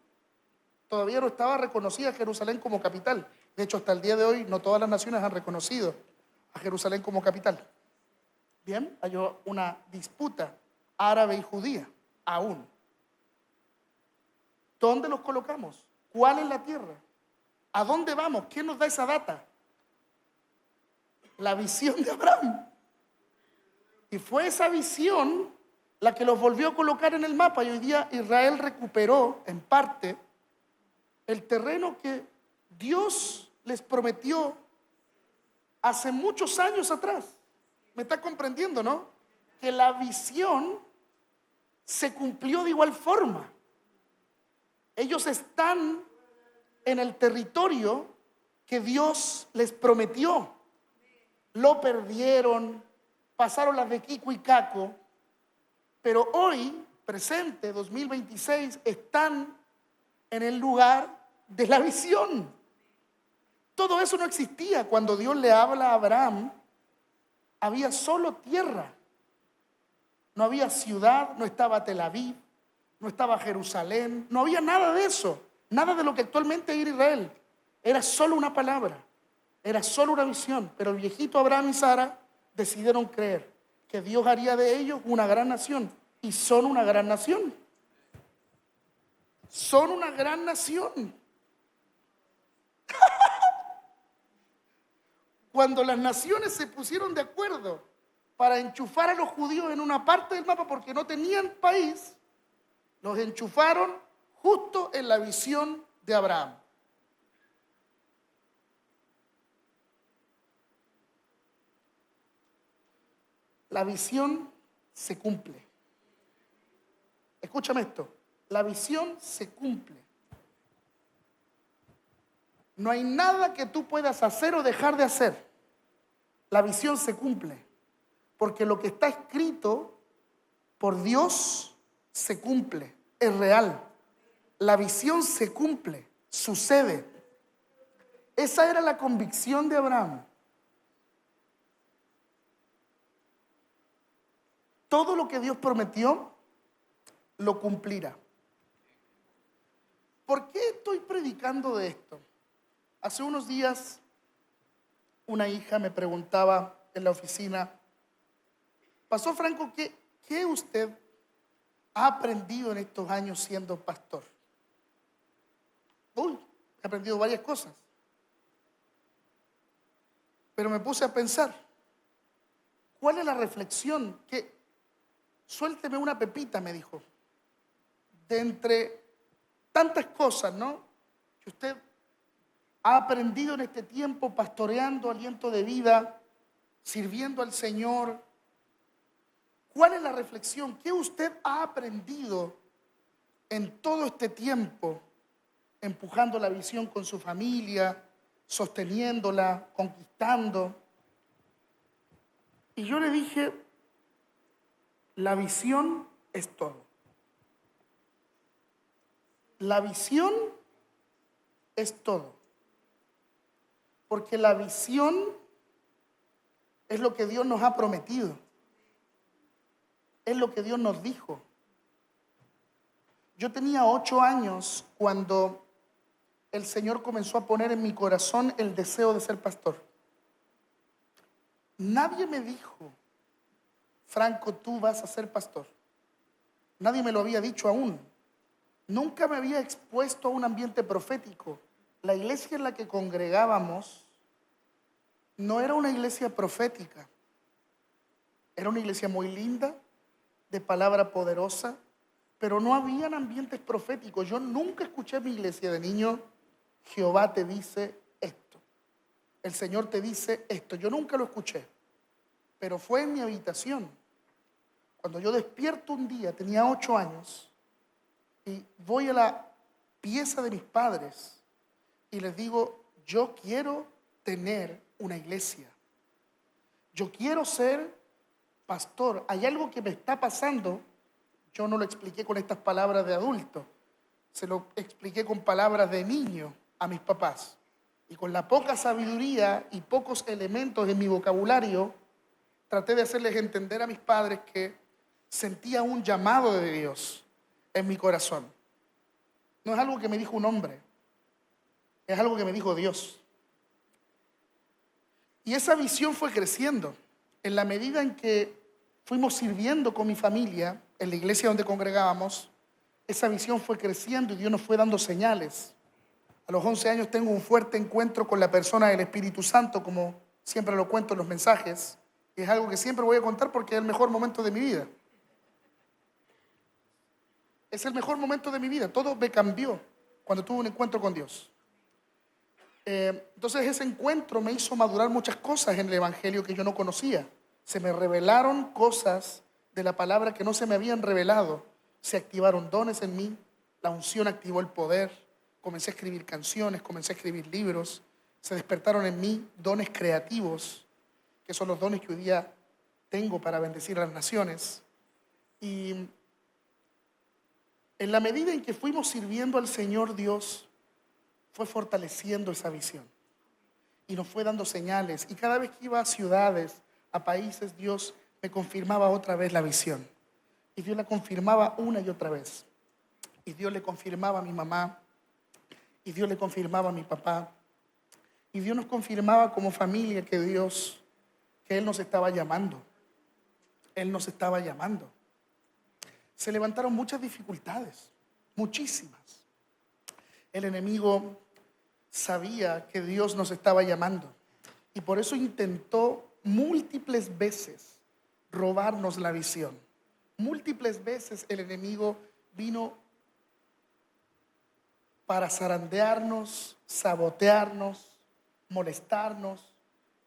Todavía no estaba reconocida Jerusalén como capital. De hecho, hasta el día de hoy no todas las naciones han reconocido a Jerusalén como capital. Bien, hay una disputa árabe y judía, aún. ¿Dónde los colocamos? ¿Cuál es la tierra? ¿A dónde vamos? ¿Quién nos da esa data? La visión de Abraham. Y fue esa visión la que los volvió a colocar en el mapa. Y hoy día Israel recuperó, en parte, el terreno que Dios les prometió hace muchos años atrás. ¿Me está comprendiendo, no? Que la visión se cumplió de igual forma. Ellos están en el territorio que Dios les prometió. Lo perdieron, pasaron las de Kiko y Caco, pero hoy, presente, 2026, están en el lugar de la visión. Todo eso no existía cuando Dios le habla a Abraham. Había solo tierra. no había ciudad, no estaba Tel Aviv, no estaba Jerusalén, no había nada de eso, nada de lo que actualmente es Israel. Era solo una palabra, era solo una visión, pero el viejito Abraham y Sara decidieron creer que Dios haría de ellos una gran nación, y son una gran nación. Son una gran nación. Cuando las naciones se pusieron de acuerdo para enchufar a los judíos en una parte del mapa porque no tenían país, los enchufaron justo en la visión de Abraham. La visión se cumple. Escúchame esto, la visión se cumple. No hay nada que tú puedas hacer o dejar de hacer. La visión se cumple, porque lo que está escrito por Dios se cumple, es real. La visión se cumple, sucede. Esa era la convicción de Abraham. Todo lo que Dios prometió, lo cumplirá. ¿Por qué estoy predicando de esto? Hace unos días, una hija me preguntaba en la oficina, Pastor Franco, ¿qué usted ha aprendido en estos años siendo pastor? He aprendido varias cosas. Pero me puse a pensar, ¿cuál es la reflexión? Suélteme una pepita, me dijo, de entre tantas cosas, ¿no?, que usted ha aprendido en este tiempo pastoreando Aliento de Vida, sirviendo al Señor. ¿Cuál es la reflexión? ¿Qué usted ha aprendido en todo este tiempo, empujando la visión con su familia, sosteniéndola, conquistando? Y yo le dije, la visión es todo. La visión es todo. Porque la visión es lo que Dios nos ha prometido. Es lo que Dios nos dijo. Yo tenía 8 años cuando el Señor comenzó a poner en mi corazón el deseo de ser pastor. Nadie me dijo, Franco, tú vas a ser pastor. Nadie me lo había dicho aún. Nunca me había expuesto a un ambiente profético. La iglesia en la que congregábamos no era una iglesia profética. Era una iglesia muy linda, de palabra poderosa, pero no habían ambientes proféticos. Yo nunca escuché en mi iglesia de niño, Jehová te dice esto, el Señor te dice esto. Yo nunca lo escuché, pero fue en mi habitación. Cuando yo despierto un día, tenía 8 años, y voy a la pieza de mis padres y les digo, yo quiero tener una iglesia. Yo quiero ser pastor. Hay algo que me está pasando. Yo no lo expliqué con estas palabras de adulto. Se lo expliqué con palabras de niño a mis papás. Y con la poca sabiduría y pocos elementos en mi vocabulario, traté de hacerles entender a mis padres que sentía un llamado de Dios en mi corazón. No es algo que me dijo un hombre, es algo que me dijo Dios. Y esa visión fue creciendo en la medida en que fuimos sirviendo con mi familia en la iglesia donde congregábamos. Esa visión fue creciendo y Dios nos fue dando señales. A los 11 años tengo un fuerte encuentro con la persona del Espíritu Santo, como siempre lo cuento en los mensajes, y es algo que siempre voy a contar porque es el mejor momento de mi vida. Es el mejor momento de mi vida. Todo me cambió cuando tuve un encuentro con Dios. Entonces ese encuentro me hizo madurar muchas cosas en el Evangelio que yo no conocía. Se me revelaron cosas de la palabra que no se me habían revelado. Se activaron dones en mí, la unción activó el poder, comencé a escribir canciones, comencé a escribir libros, se despertaron en mí dones creativos, que son los dones que hoy día tengo para bendecir a las naciones. Y en la medida en que fuimos sirviendo al Señor, Dios fue fortaleciendo esa visión y nos fue dando señales. Y cada vez que iba a ciudades, a países, Dios me confirmaba otra vez la visión. Y Dios la confirmaba una y otra vez. Y Dios le confirmaba a mi mamá. Y Dios le confirmaba a mi papá. Y Dios nos confirmaba como familia que Él nos estaba llamando. Él nos estaba llamando. Se levantaron muchas dificultades, muchísimas. El enemigo sabía que Dios nos estaba llamando y por eso intentó múltiples veces robarnos la visión. Múltiples veces el enemigo vino para zarandearnos, sabotearnos, molestarnos,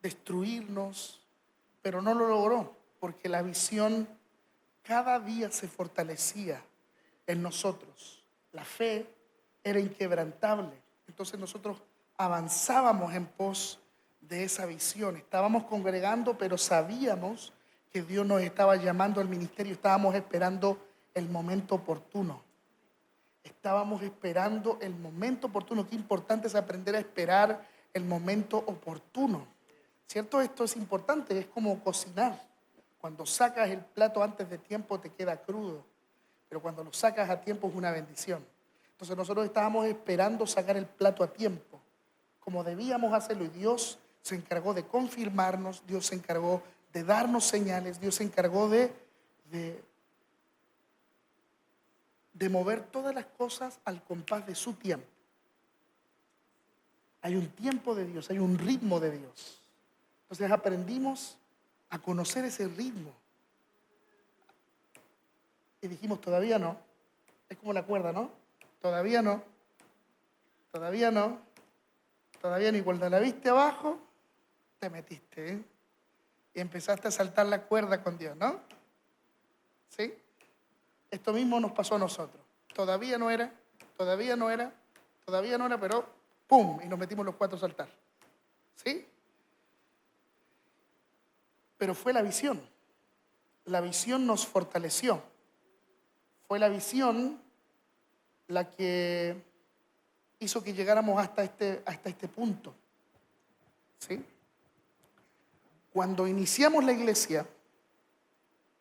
destruirnos, pero no lo logró porque la visión cada día se fortalecía en nosotros. La fe era inquebrantable. Entonces nosotros avanzábamos en pos de esa visión. Estábamos congregando, pero sabíamos que Dios nos estaba llamando al ministerio. Estábamos esperando el momento oportuno. Estábamos esperando el momento oportuno. Qué importante es aprender a esperar el momento oportuno. ¿Cierto? Esto es importante, es como cocinar. Cuando sacas el plato antes de tiempo te queda crudo, pero cuando lo sacas a tiempo es una bendición. Entonces nosotros estábamos esperando sacar el plato a tiempo, como debíamos hacerlo, y Dios se encargó de confirmarnos, Dios se encargó de darnos señales, Dios se encargó de mover todas las cosas al compás de su tiempo. Hay un tiempo de Dios, hay un ritmo de Dios. Entonces aprendimos a conocer ese ritmo. Y dijimos, todavía no. Es como la cuerda, ¿no? Todavía no. Todavía no. Todavía no. Y cuando la viste abajo, te metiste, ¿eh? Y empezaste a saltar la cuerda con Dios, ¿no? ¿Sí? Esto mismo nos pasó a nosotros. Todavía no era, pero ¡pum! Y nos metimos los cuatro a saltar. ¿Sí? Pero fue la visión. La visión nos fortaleció. Fue la visión la que hizo que llegáramos hasta este punto. ¿Sí? Cuando iniciamos la iglesia,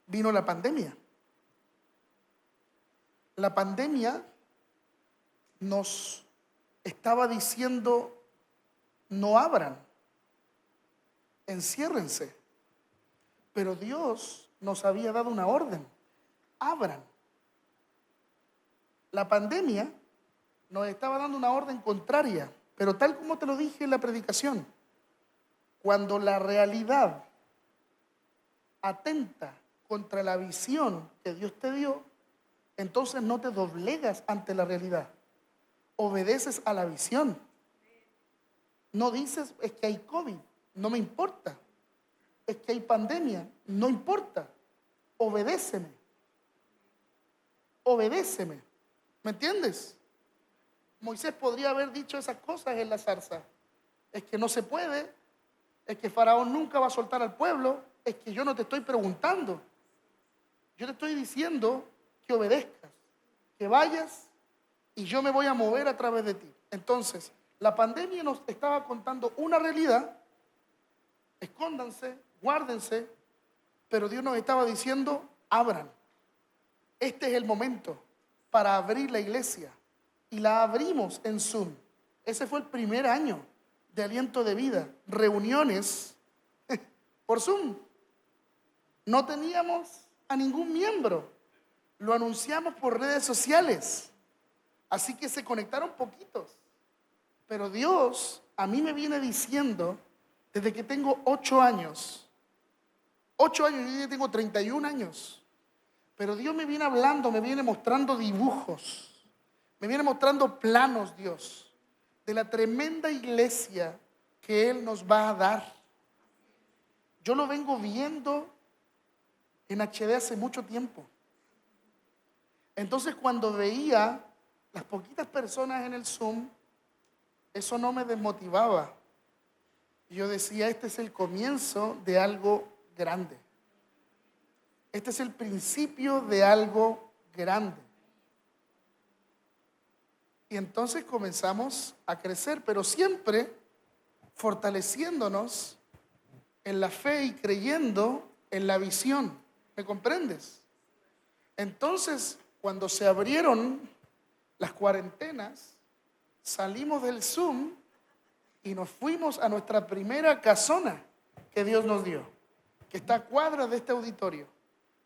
vino la pandemia. La pandemia nos estaba diciendo, no abran, enciérrense. Pero Dios nos había dado una orden, abran. La pandemia nos estaba dando una orden contraria, pero tal como te lo dije en la predicación, cuando la realidad atenta contra la visión que Dios te dio, entonces no te doblegas ante la realidad, obedeces a la visión. No dices, es que hay COVID, no me importa. Es que hay pandemia, no importa, obedéceme, ¿me entiendes? Moisés podría haber dicho esas cosas en la zarza, es que no se puede, es que Faraón nunca va a soltar al pueblo, es que yo no te estoy preguntando, yo te estoy diciendo que obedezcas, que vayas y yo me voy a mover a través de ti. Entonces, la pandemia nos estaba contando una realidad, escóndanse, guárdense, pero Dios nos estaba diciendo, abran. Este es el momento para abrir la iglesia. Y la abrimos en Zoom. Ese fue el primer año de Aliento de Vida. Reuniones por Zoom. No teníamos a ningún miembro. Lo anunciamos por redes sociales. Así que se conectaron poquitos. Pero Dios a mí me viene diciendo, desde que tengo 8 años, yo ya tengo 31 años, pero Dios me viene hablando, me viene mostrando dibujos, me viene mostrando planos, Dios, de la tremenda iglesia que Él nos va a dar. Yo lo vengo viendo en HD hace mucho tiempo. Entonces cuando veía las poquitas personas en el Zoom, eso no me desmotivaba. Yo decía, este es el comienzo de algo grande. Este es el principio de algo grande. Y entonces comenzamos a crecer, pero siempre fortaleciéndonos en la fe y creyendo en la visión. ¿Me comprendes? Entonces, cuando se abrieron las cuarentenas, salimos del Zoom y nos fuimos a nuestra primera casona que Dios nos dio, que está a cuadras de este auditorio.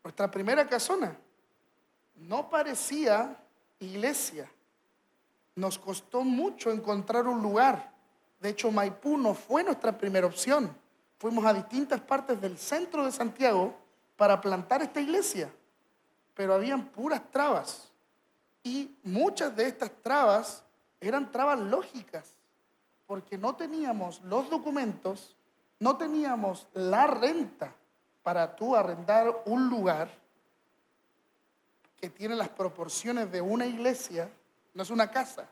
Nuestra primera casona no parecía iglesia. Nos costó mucho encontrar un lugar. De hecho, Maipú no fue nuestra primera opción. Fuimos a distintas partes del centro de Santiago para plantar esta iglesia, pero habían puras trabas. Y muchas de estas trabas eran trabas lógicas, porque no teníamos los documentos, no teníamos la renta para tú arrendar un lugar que tiene las proporciones de una iglesia. No es una casa.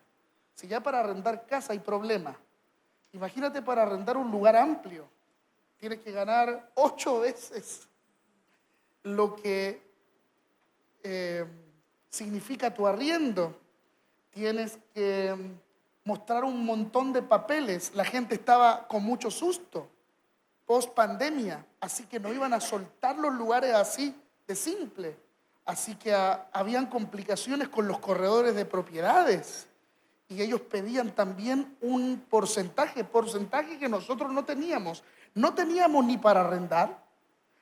Si ya para arrendar casa hay problema, imagínate para arrendar un lugar amplio. Tienes que ganar 8 veces lo que significa tu arriendo. Tienes que mostrar un montón de papeles. La gente estaba con mucho susto post pandemia, así que no iban a soltar los lugares así de simple. Así que habían complicaciones con los corredores de propiedades y ellos pedían también un porcentaje que nosotros no teníamos. No teníamos ni para arrendar,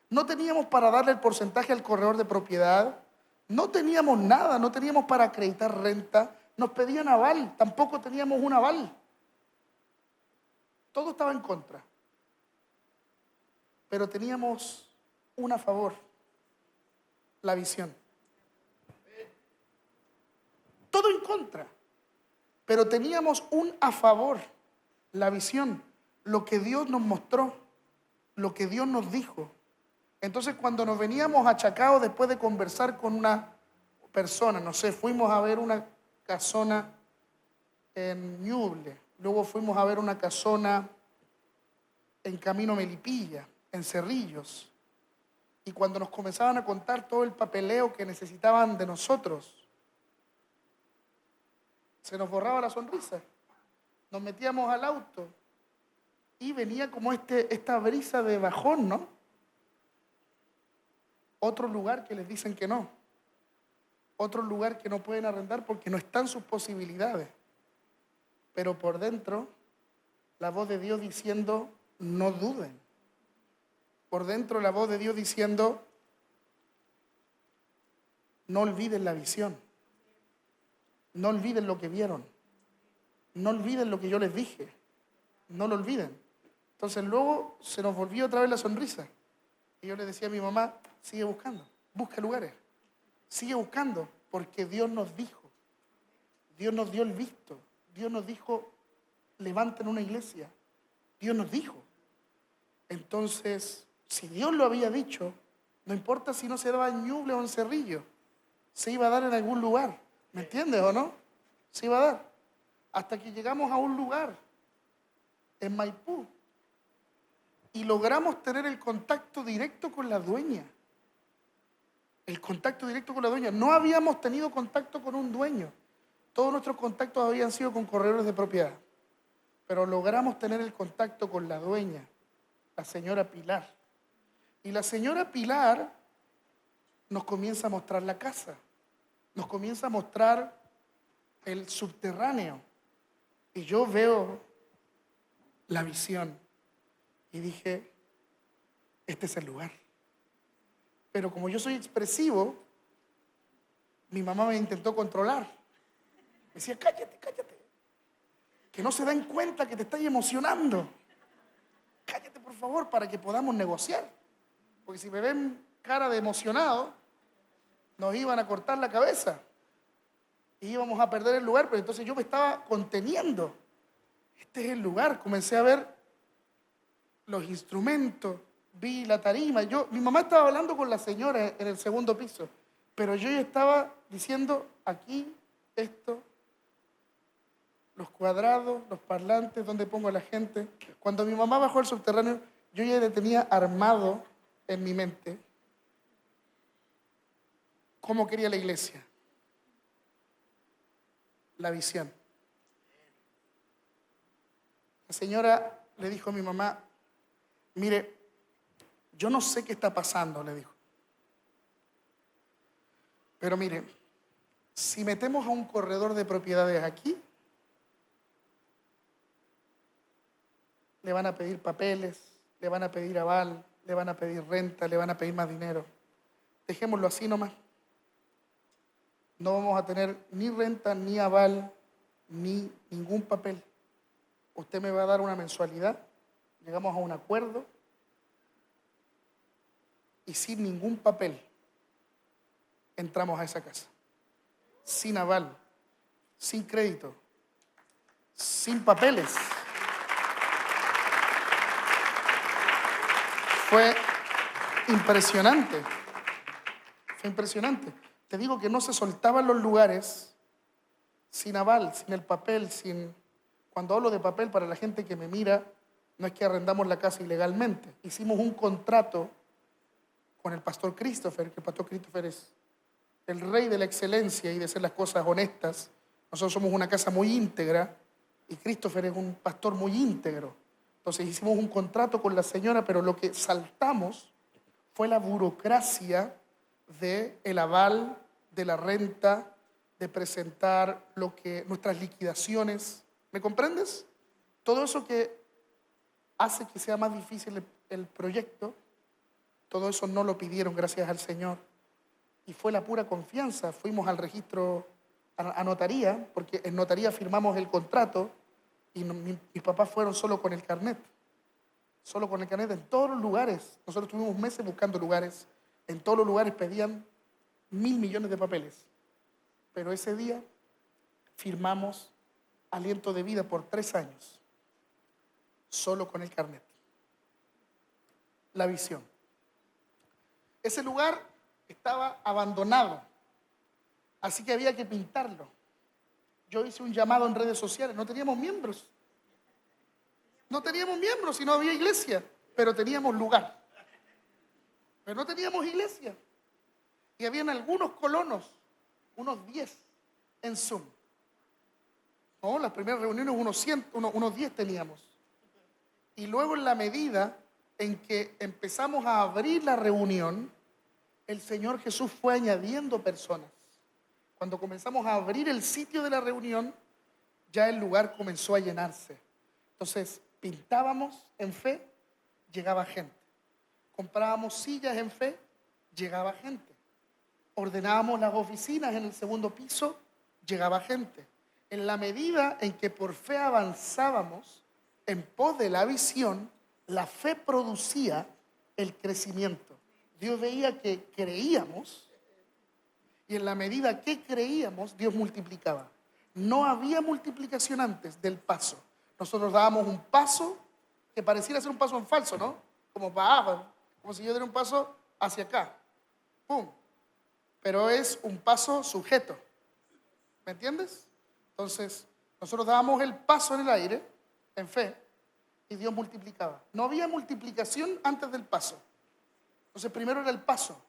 no teníamos para darle el porcentaje al corredor de propiedad, no teníamos nada, no teníamos para acreditar renta, nos pedían aval, tampoco teníamos un aval. Todo estaba en contra. Pero teníamos una a favor, la visión. Todo en contra, pero teníamos un a favor, la visión, lo que Dios nos mostró, lo que Dios nos dijo. Entonces, cuando nos veníamos achacados después de conversar con una persona, no sé, fuimos a ver una casona en Ñuble, luego fuimos a ver una casona en Camino Melipilla, en Cerrillos, y cuando nos comenzaban a contar todo el papeleo que necesitaban de nosotros, se nos borraba la sonrisa. Nos metíamos al auto y venía como esta brisa de bajón, ¿no? Otro lugar que les dicen que no. Otro lugar que no pueden arrendar porque no están sus posibilidades. Pero por dentro, la voz de Dios diciendo, no duden. Por dentro, la voz de Dios diciendo, no olviden la visión. No olviden lo que vieron. No olviden lo que yo les dije. No lo olviden. Entonces luego se nos volvió otra vez la sonrisa. Y yo le decía a mi mamá, sigue buscando, busca lugares. Sigue buscando, porque Dios nos dijo. Dios nos dio el visto. Dios nos dijo, levanten una iglesia. Dios nos dijo. Entonces, si Dios lo había dicho, no importa si no se daba en Ñuble o en Cerrillo, se iba a dar en algún lugar. ¿Me entiendes o no? Se iba a dar. Hasta que llegamos a un lugar en Maipú y logramos tener el contacto directo con la dueña. El contacto directo con la dueña. No habíamos tenido contacto con un dueño. Todos nuestros contactos habían sido con corredores de propiedad. Pero logramos tener el contacto con la dueña, la señora Pilar. Y la señora Pilar nos comienza a mostrar la casa. Nos comienza a mostrar el subterráneo. Y yo veo la visión. Y dije, este es el lugar. Pero como yo soy expresivo, mi mamá me intentó controlar. Me decía, cállate, cállate. Que no se den cuenta que te estás emocionando. Cállate, por favor, para que podamos negociar. Porque si me ven cara de emocionado, nos iban a cortar la cabeza. Y íbamos a perder el lugar, pero entonces yo me estaba conteniendo. Este es el lugar. Comencé a ver los instrumentos, vi la tarima. Mi mamá estaba hablando con la señora en el segundo piso, pero yo ya estaba diciendo aquí, esto, los cuadrados, los parlantes, dónde pongo a la gente. Cuando mi mamá bajó al subterráneo, yo ya le tenía armado en mi mente cómo quería la iglesia, la visión. La señora le dijo a mi mamá, mire, yo no sé qué está pasando, le dijo. Pero mire, si metemos a un corredor de propiedades aquí, le van a pedir papeles, le van a pedir aval, le van a pedir renta, le van a pedir más dinero. Dejémoslo así nomás. No vamos a tener ni renta, ni aval, ni ningún papel. Usted me va a dar una mensualidad, llegamos a un acuerdo y sin ningún papel entramos a esa casa. Sin aval, sin crédito, sin papeles. Fue impresionante. Fue impresionante. Te digo que no se soltaban los lugares sin aval, sin el papel, sin... Cuando hablo de papel, para la gente que me mira, no es que arrendamos la casa ilegalmente. Hicimos un contrato con el pastor Christopher, que el pastor Christopher es el rey de la excelencia y de hacer las cosas honestas. Nosotros somos una casa muy íntegra y Christopher es un pastor muy íntegro. Entonces hicimos un contrato con la señora, pero lo que saltamos fue la burocracia del aval, de la renta, de presentar nuestras liquidaciones. ¿Me comprendes? Todo eso que hace que sea más difícil el proyecto, todo eso no lo pidieron, gracias al Señor. Y fue la pura confianza. Fuimos al registro, a notaría, porque en notaría firmamos el contrato y mis papás fueron solo con el carnet. Solo con el carnet en todos los lugares. Nosotros tuvimos meses buscando lugares. En todos los lugares pedían 1.000 millones de papeles. Pero ese día firmamos aliento de vida por 3 años. Solo con el carnet. La visión. Ese lugar estaba abandonado. Así que había que pintarlo. Yo hice un llamado en redes sociales. No teníamos miembros. No teníamos miembros y no había iglesia. Pero teníamos lugar. Pero no teníamos iglesia. Y habían algunos colonos, unos 10 en Zoom. No, las primeras reuniones unos 10 teníamos. Y luego en la medida en que empezamos a abrir la reunión, el Señor Jesús fue añadiendo personas. Cuando comenzamos a abrir el sitio de la reunión, ya el lugar comenzó a llenarse. Entonces, pintábamos en fe, llegaba gente. Comprábamos sillas en fe, llegaba gente. Ordenábamos las oficinas en el segundo piso, llegaba gente. En la medida en que por fe avanzábamos en pos de la visión, la fe producía el crecimiento. Dios veía que creíamos y en la medida que creíamos, Dios multiplicaba. No había multiplicación antes del paso. Nosotros dábamos un paso que pareciera ser un paso en falso, ¿no? Como para abajo, como si yo diera un paso hacia acá. ¡Pum! Pero es un paso sujeto. ¿Me entiendes? Entonces, nosotros dábamos el paso en el aire, en fe, y Dios multiplicaba. No había multiplicación antes del paso. Entonces, primero era el paso,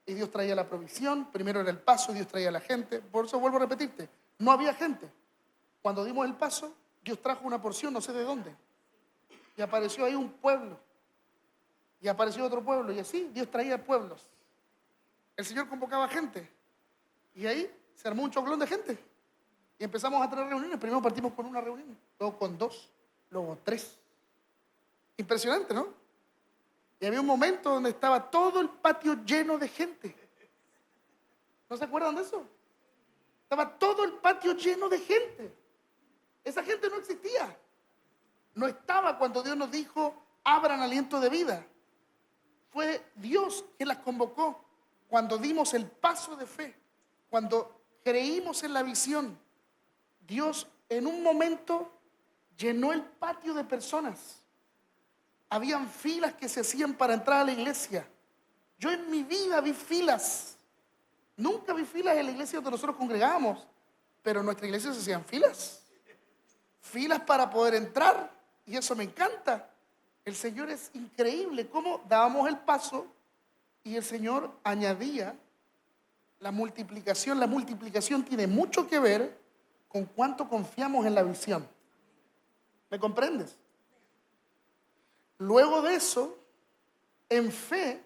y Dios traía la provisión. Primero era el paso, y Dios traía la gente. Por eso vuelvo a repetirte, no había gente. Cuando dimos el paso, Dios trajo una porción, no sé de dónde. Y apareció ahí un pueblo. Y apareció otro pueblo, y así Dios traía pueblos. El Señor convocaba gente. Y ahí se armó un choclón de gente. Y empezamos a tener reuniones. Primero partimos con una reunión, luego con 2, luego 3. Impresionante, ¿no? Y había un momento donde estaba todo el patio lleno de gente. ¿No se acuerdan de eso? Estaba todo el patio lleno de gente. Esa gente no existía. No estaba cuando Dios nos dijo, abran aliento de vida. Fue Dios quien las convocó. Cuando dimos el paso de fe, cuando creímos en la visión, Dios en un momento llenó el patio de personas. Habían filas que se hacían para entrar a la iglesia. Yo en mi vida vi filas. Nunca vi filas en la iglesia donde nosotros congregábamos, pero en nuestra iglesia se hacían filas. Filas para poder entrar, y eso me encanta. El Señor es increíble cómo dábamos el paso y el Señor añadía la multiplicación. La multiplicación tiene mucho que ver con cuánto confiamos en la visión. ¿Me comprendes? Luego de eso, en fe,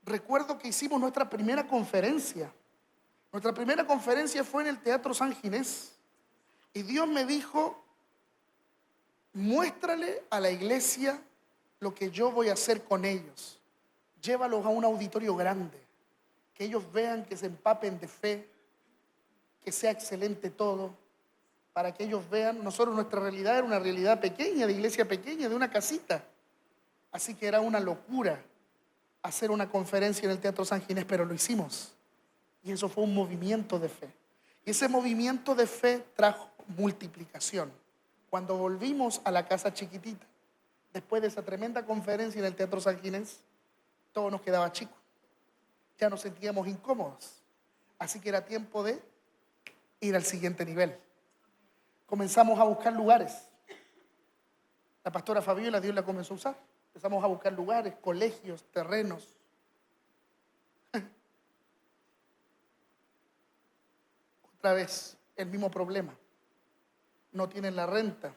recuerdo que hicimos nuestra primera conferencia. Nuestra primera conferencia fue en el Teatro San Ginés. Y Dios me dijo, muéstrale a la iglesia lo que yo voy a hacer con ellos. Llévalos a un auditorio grande, que ellos vean, que se empapen de fe, que sea excelente todo, para que ellos vean. Nosotros, nuestra realidad era una realidad pequeña, de iglesia pequeña, de una casita. Así que era una locura hacer una conferencia en el Teatro San Ginés, pero lo hicimos. Y eso fue un movimiento de fe. Y ese movimiento de fe trajo multiplicación. Cuando volvimos a la casa chiquitita, después de esa tremenda conferencia en el Teatro San Ginés, todo nos quedaba chico. Ya nos sentíamos incómodos. Así que era tiempo de ir al siguiente nivel. Comenzamos a buscar lugares. La pastora Fabiola, Dios la comenzó a usar. Empezamos a buscar lugares, colegios, terrenos. Otra vez, el mismo problema. No tienen la renta.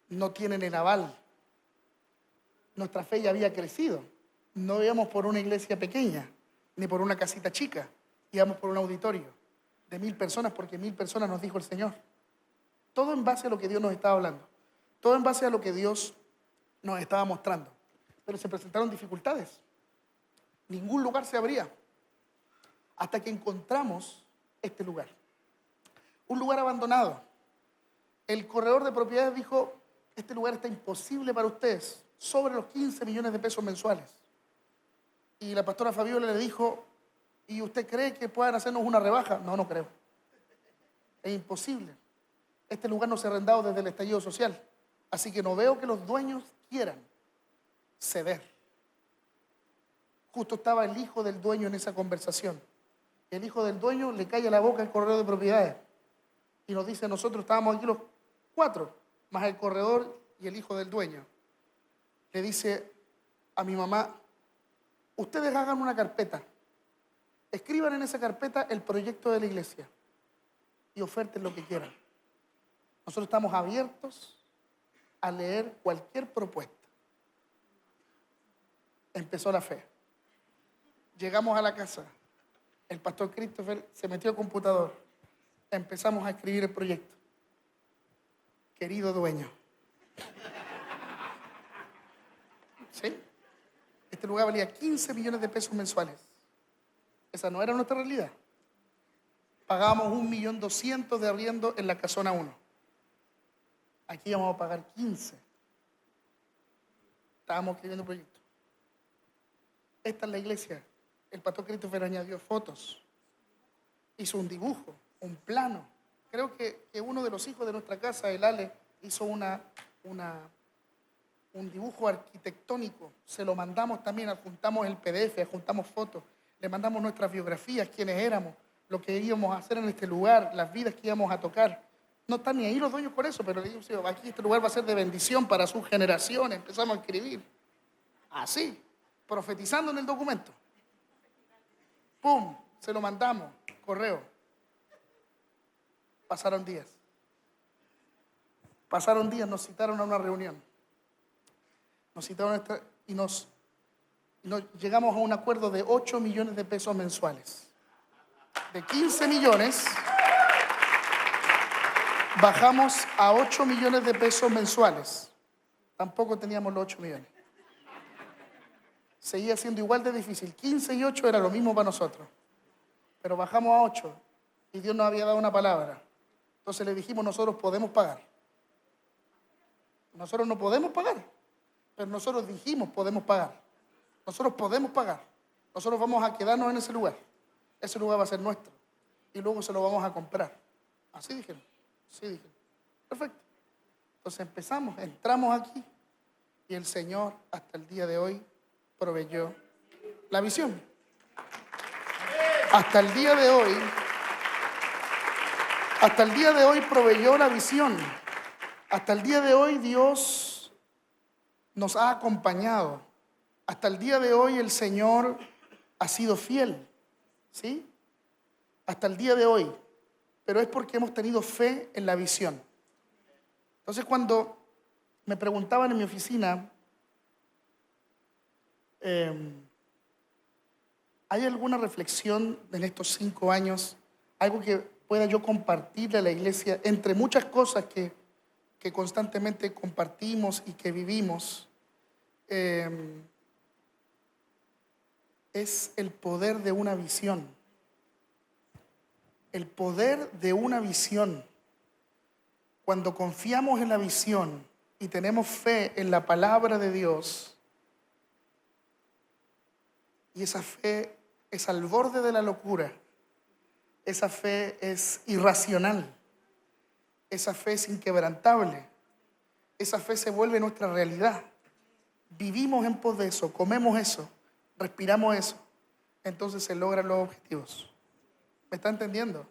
No tienen el aval. Nuestra fe ya había crecido. No íbamos por una iglesia pequeña, ni por una casita chica. Íbamos por un auditorio de 1000 personas, porque 1000 personas nos dijo el Señor. Todo en base a lo que Dios nos estaba hablando. Todo en base a lo que Dios nos estaba mostrando. Pero se presentaron dificultades. Ningún lugar se abría. Hasta que encontramos este lugar. Un lugar abandonado. El corredor de propiedades dijo, este lugar está imposible para ustedes, sobre los 15 millones de pesos mensuales. Y la pastora Fabiola le dijo, ¿y usted cree que puedan hacernos una rebaja? No, no creo. Es imposible. Este lugar no se ha arrendado desde el estallido social. Así que no veo que los dueños quieran ceder. Justo estaba el hijo del dueño en esa conversación. El hijo del dueño le calla la boca al corredor de propiedades. Y nos dice, nosotros estábamos aquí los 4, más el corredor y el hijo del dueño. Le dice a mi mamá, ustedes hagan una carpeta. Escriban en esa carpeta el proyecto de la iglesia y oferten lo que quieran. Nosotros estamos abiertos a leer cualquier propuesta. Empezó la fe. Llegamos a la casa. El pastor Christopher se metió al computador. Empezamos a escribir el proyecto. Querido dueño. ¿Sí? Este lugar valía 15 millones de pesos mensuales. Esa no era nuestra realidad. Pagábamos 1.200.000 de arriendo en la casona 1. Aquí íbamos a pagar 15. Estábamos escribiendo el proyecto. Esta es la iglesia. El pastor Christopher añadió fotos. Hizo un dibujo, un plano. Creo que uno de los hijos de nuestra casa, el Ale, hizo un dibujo arquitectónico. Se lo mandamos también, adjuntamos el PDF, adjuntamos fotos. Le mandamos nuestras biografías, quiénes éramos, lo que íbamos a hacer en este lugar, las vidas que íbamos a tocar. No están ni ahí los dueños por eso, pero le digo, aquí este lugar va a ser de bendición para sus generaciones. Empezamos a escribir. Así, profetizando en el documento. ¡Pum! Se lo mandamos, correo. Pasaron días. Nos citaron a una reunión. Nos citaron y nos llegamos a un acuerdo de 8 millones de pesos mensuales. De 15 millones, bajamos a 8 millones de pesos mensuales. Tampoco teníamos los 8 millones. Seguía siendo igual de difícil. 15 y 8 era lo mismo para nosotros. Pero bajamos a 8 y Dios nos había dado una palabra. Entonces le dijimos, nosotros podemos pagar. Nosotros no podemos pagar, pero nosotros dijimos, podemos pagar. Nosotros podemos pagar. Nosotros vamos a quedarnos en ese lugar. Ese lugar va a ser nuestro. Y luego se lo vamos a comprar. Así dijeron. Sí, dijeron. Perfecto. Entonces empezamos, entramos aquí y el Señor hasta el día de hoy proveyó la visión. Hasta el día de hoy proveyó la visión. Hasta el día de hoy Dios nos ha acompañado. Hasta el día de hoy el Señor ha sido fiel. ¿Sí? Hasta el día de hoy. Pero es porque hemos tenido fe en la visión. Entonces cuando me preguntaban en mi oficina, ¿Hay alguna reflexión en estos 5 años? Algo que pueda yo compartirle a la iglesia, entre muchas cosas que constantemente compartimos y que vivimos, es el poder de una visión. El poder de una visión. Cuando confiamos en la visión y tenemos fe en la palabra de Dios, y esa fe es al borde de la locura, esa fe es irracional, esa fe es inquebrantable, esa fe se vuelve nuestra realidad. Vivimos en pos de eso, comemos eso, respiramos eso, entonces se logran los objetivos. ¿Me está entendiendo?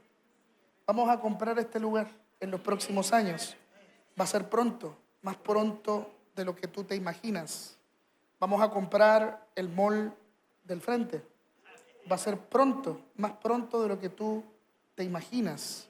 Vamos a comprar este lugar en los próximos años. Va a ser pronto, más pronto de lo que tú te imaginas. Vamos a comprar el mall del frente. Va a ser pronto, más pronto de lo que tú te imaginas.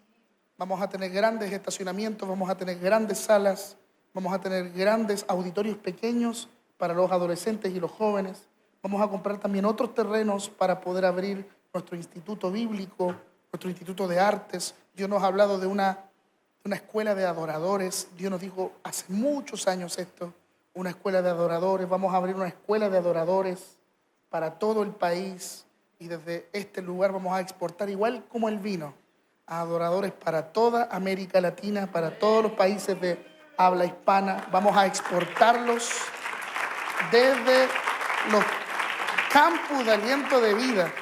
Vamos a tener grandes estacionamientos, vamos a tener grandes salas, vamos a tener grandes auditorios pequeños para los adolescentes y los jóvenes. Vamos a comprar también otros terrenos para poder abrir nuestro instituto bíblico, nuestro instituto de artes. Dios nos ha hablado de una escuela de adoradores. Dios nos dijo hace muchos años esto, una escuela de adoradores. Vamos a abrir una escuela de adoradores para todo el país, y desde este lugar vamos a exportar, igual como el vino, a adoradores para toda América Latina, para todos los países de habla hispana. Vamos a exportarlos desde los campus de aliento de vida.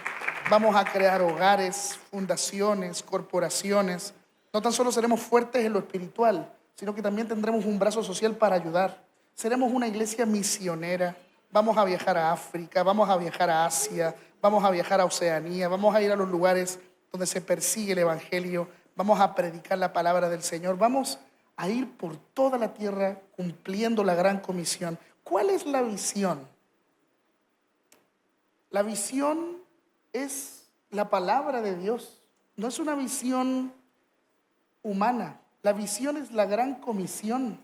Vamos a crear hogares, fundaciones, corporaciones. No tan solo seremos fuertes en lo espiritual, sino que también tendremos un brazo social para ayudar. Seremos una iglesia misionera. Vamos a viajar a África, vamos a viajar a Asia, vamos a viajar a Oceanía, vamos a ir a los lugares donde se persigue el evangelio, vamos a predicar la palabra del Señor, vamos a ir por toda la tierra cumpliendo la gran comisión. ¿Cuál es la visión? La visión es la palabra de Dios, no es una visión humana. La visión es la gran comisión.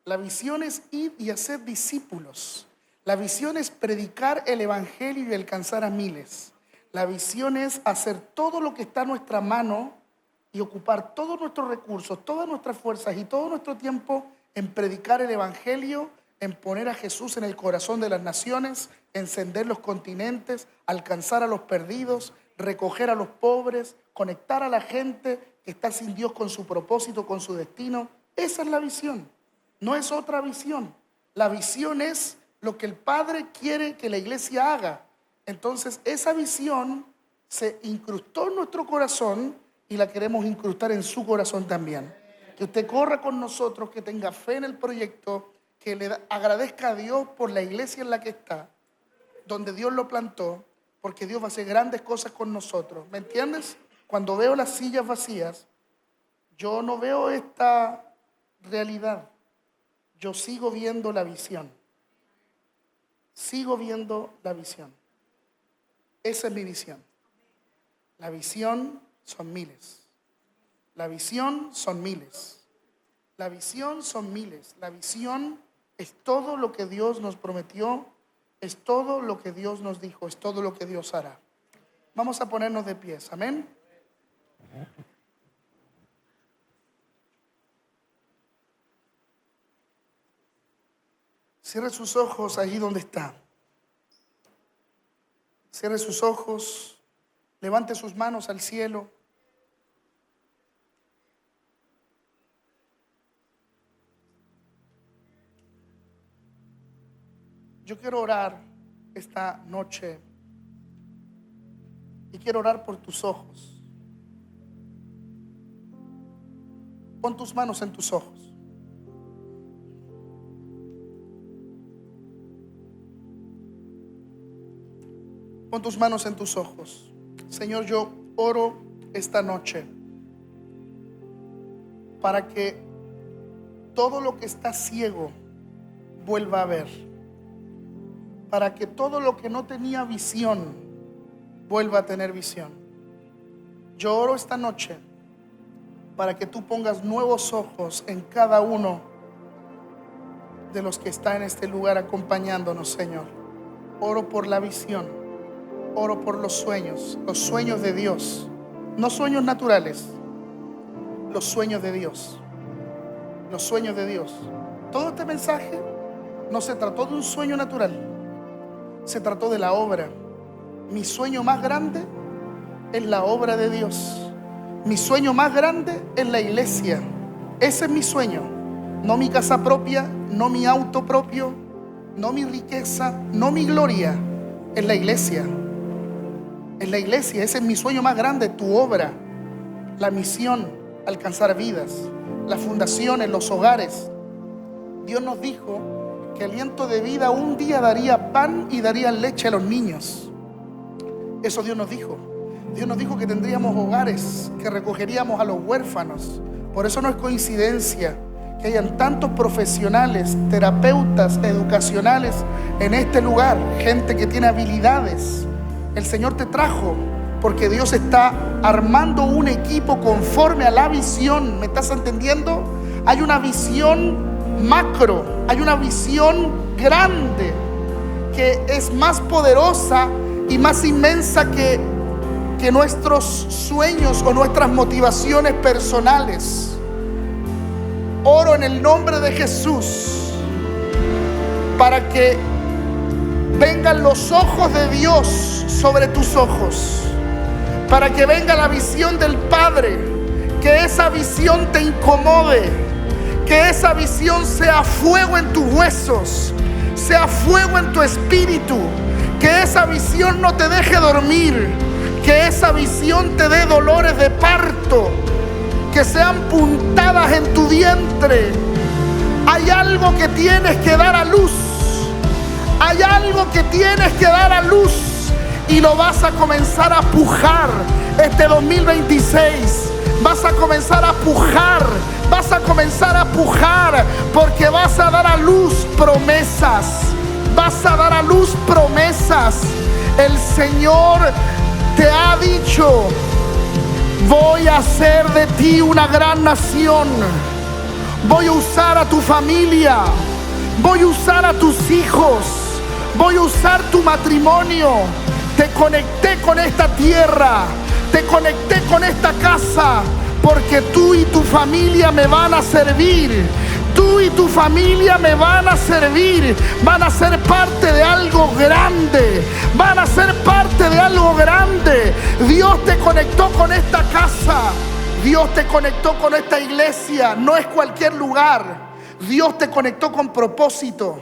La visión es ir y hacer discípulos. La visión es predicar el evangelio y alcanzar a miles. La visión es hacer todo lo que está a nuestra mano y ocupar todos nuestros recursos, todas nuestras fuerzas y todo nuestro tiempo en predicar el evangelio, en poner a Jesús en el corazón de las naciones, encender los continentes, alcanzar a los perdidos, recoger a los pobres, conectar a la gente que está sin Dios con su propósito, con su destino. Esa es la visión, no es otra visión. La visión es lo que el Padre quiere que la iglesia haga. Entonces esa visión se incrustó en nuestro corazón y la queremos incrustar en su corazón también. Que usted corra con nosotros, que tenga fe en el proyecto, que le agradezca a Dios por la iglesia en la que está, donde Dios lo plantó, porque Dios va a hacer grandes cosas con nosotros. ¿Me entiendes? Cuando veo las sillas vacías, yo no veo esta realidad. Yo sigo viendo la visión. Sigo viendo la visión. Esa es mi visión. La visión son miles. La visión son miles. La visión son miles. La visión es todo lo que Dios nos prometió, es todo lo que Dios nos dijo, es todo lo que Dios hará. Vamos a ponernos de pies. Amén. Cierre sus ojos allí donde está. Cierre sus ojos, levante sus manos al cielo. Yo quiero orar esta noche y quiero orar por tus ojos. Pon tus manos en tus ojos. Pon tus manos en tus ojos. Señor, yo oro esta noche para que todo lo que está ciego vuelva a ver. Para que todo lo que no tenía visión vuelva a tener visión. Yo oro esta noche para que tú pongas nuevos ojos en cada uno de los que está en este lugar acompañándonos, Señor. Oro por la visión. oro por los sueños de Dios, no sueños naturales, los sueños de Dios, los sueños de Dios. Todo este mensaje no se trató de un sueño natural, se trató de la obra. Mi sueño más grande es la obra de Dios. Mi sueño más grande es la iglesia. Ese es mi sueño. No mi casa propia, no mi auto propio, no mi riqueza, no mi gloria. Es la iglesia. Es la iglesia. Ese es mi sueño más grande, tu obra, la misión, alcanzar vidas, las fundaciones, los hogares. Dios nos dijo que Aliento de Vida un día daría pan y daría leche a los niños. Eso Dios nos dijo. Dios nos dijo que tendríamos hogares, que recogeríamos a los huérfanos. Por eso no es coincidencia que hayan tantos profesionales, terapeutas, educacionales en este lugar, gente que tiene habilidades. El Señor te trajo porque Dios está armando un equipo conforme a la visión. ¿Me estás entendiendo? Hay una visión macro, hay una visión grande que es más poderosa y más inmensa que nuestros sueños o nuestras motivaciones personales. Oro en el nombre de Jesús para que vengan los ojos de Dios sobre tus ojos, para que venga la visión del Padre, que esa visión te incomode, que esa visión sea fuego en tus huesos, sea fuego en tu espíritu, que esa visión no te deje dormir, que esa visión te dé dolores de parto, que sean puntadas en tu vientre. Hay algo que tienes que dar a luz, hay algo que tienes que dar a luz y lo vas a comenzar a pujar este 2026. Vas a comenzar a pujar, vas a comenzar a pujar, porque vas a dar a luz promesas, vas a dar a luz promesas. El Señor te ha dicho: voy a hacer de ti una gran nación, voy a usar a tu familia, voy a usar a tus hijos, voy a usar tu matrimonio. Te conecté con esta tierra, te conecté con esta casa, porque tú y tu familia me van a servir. Tú y tu familia me van a servir. Van a ser parte de algo grande. Van a ser parte de algo grande. Dios te conectó con esta casa. Dios te conectó con esta iglesia. No es cualquier lugar. Dios te conectó con propósito,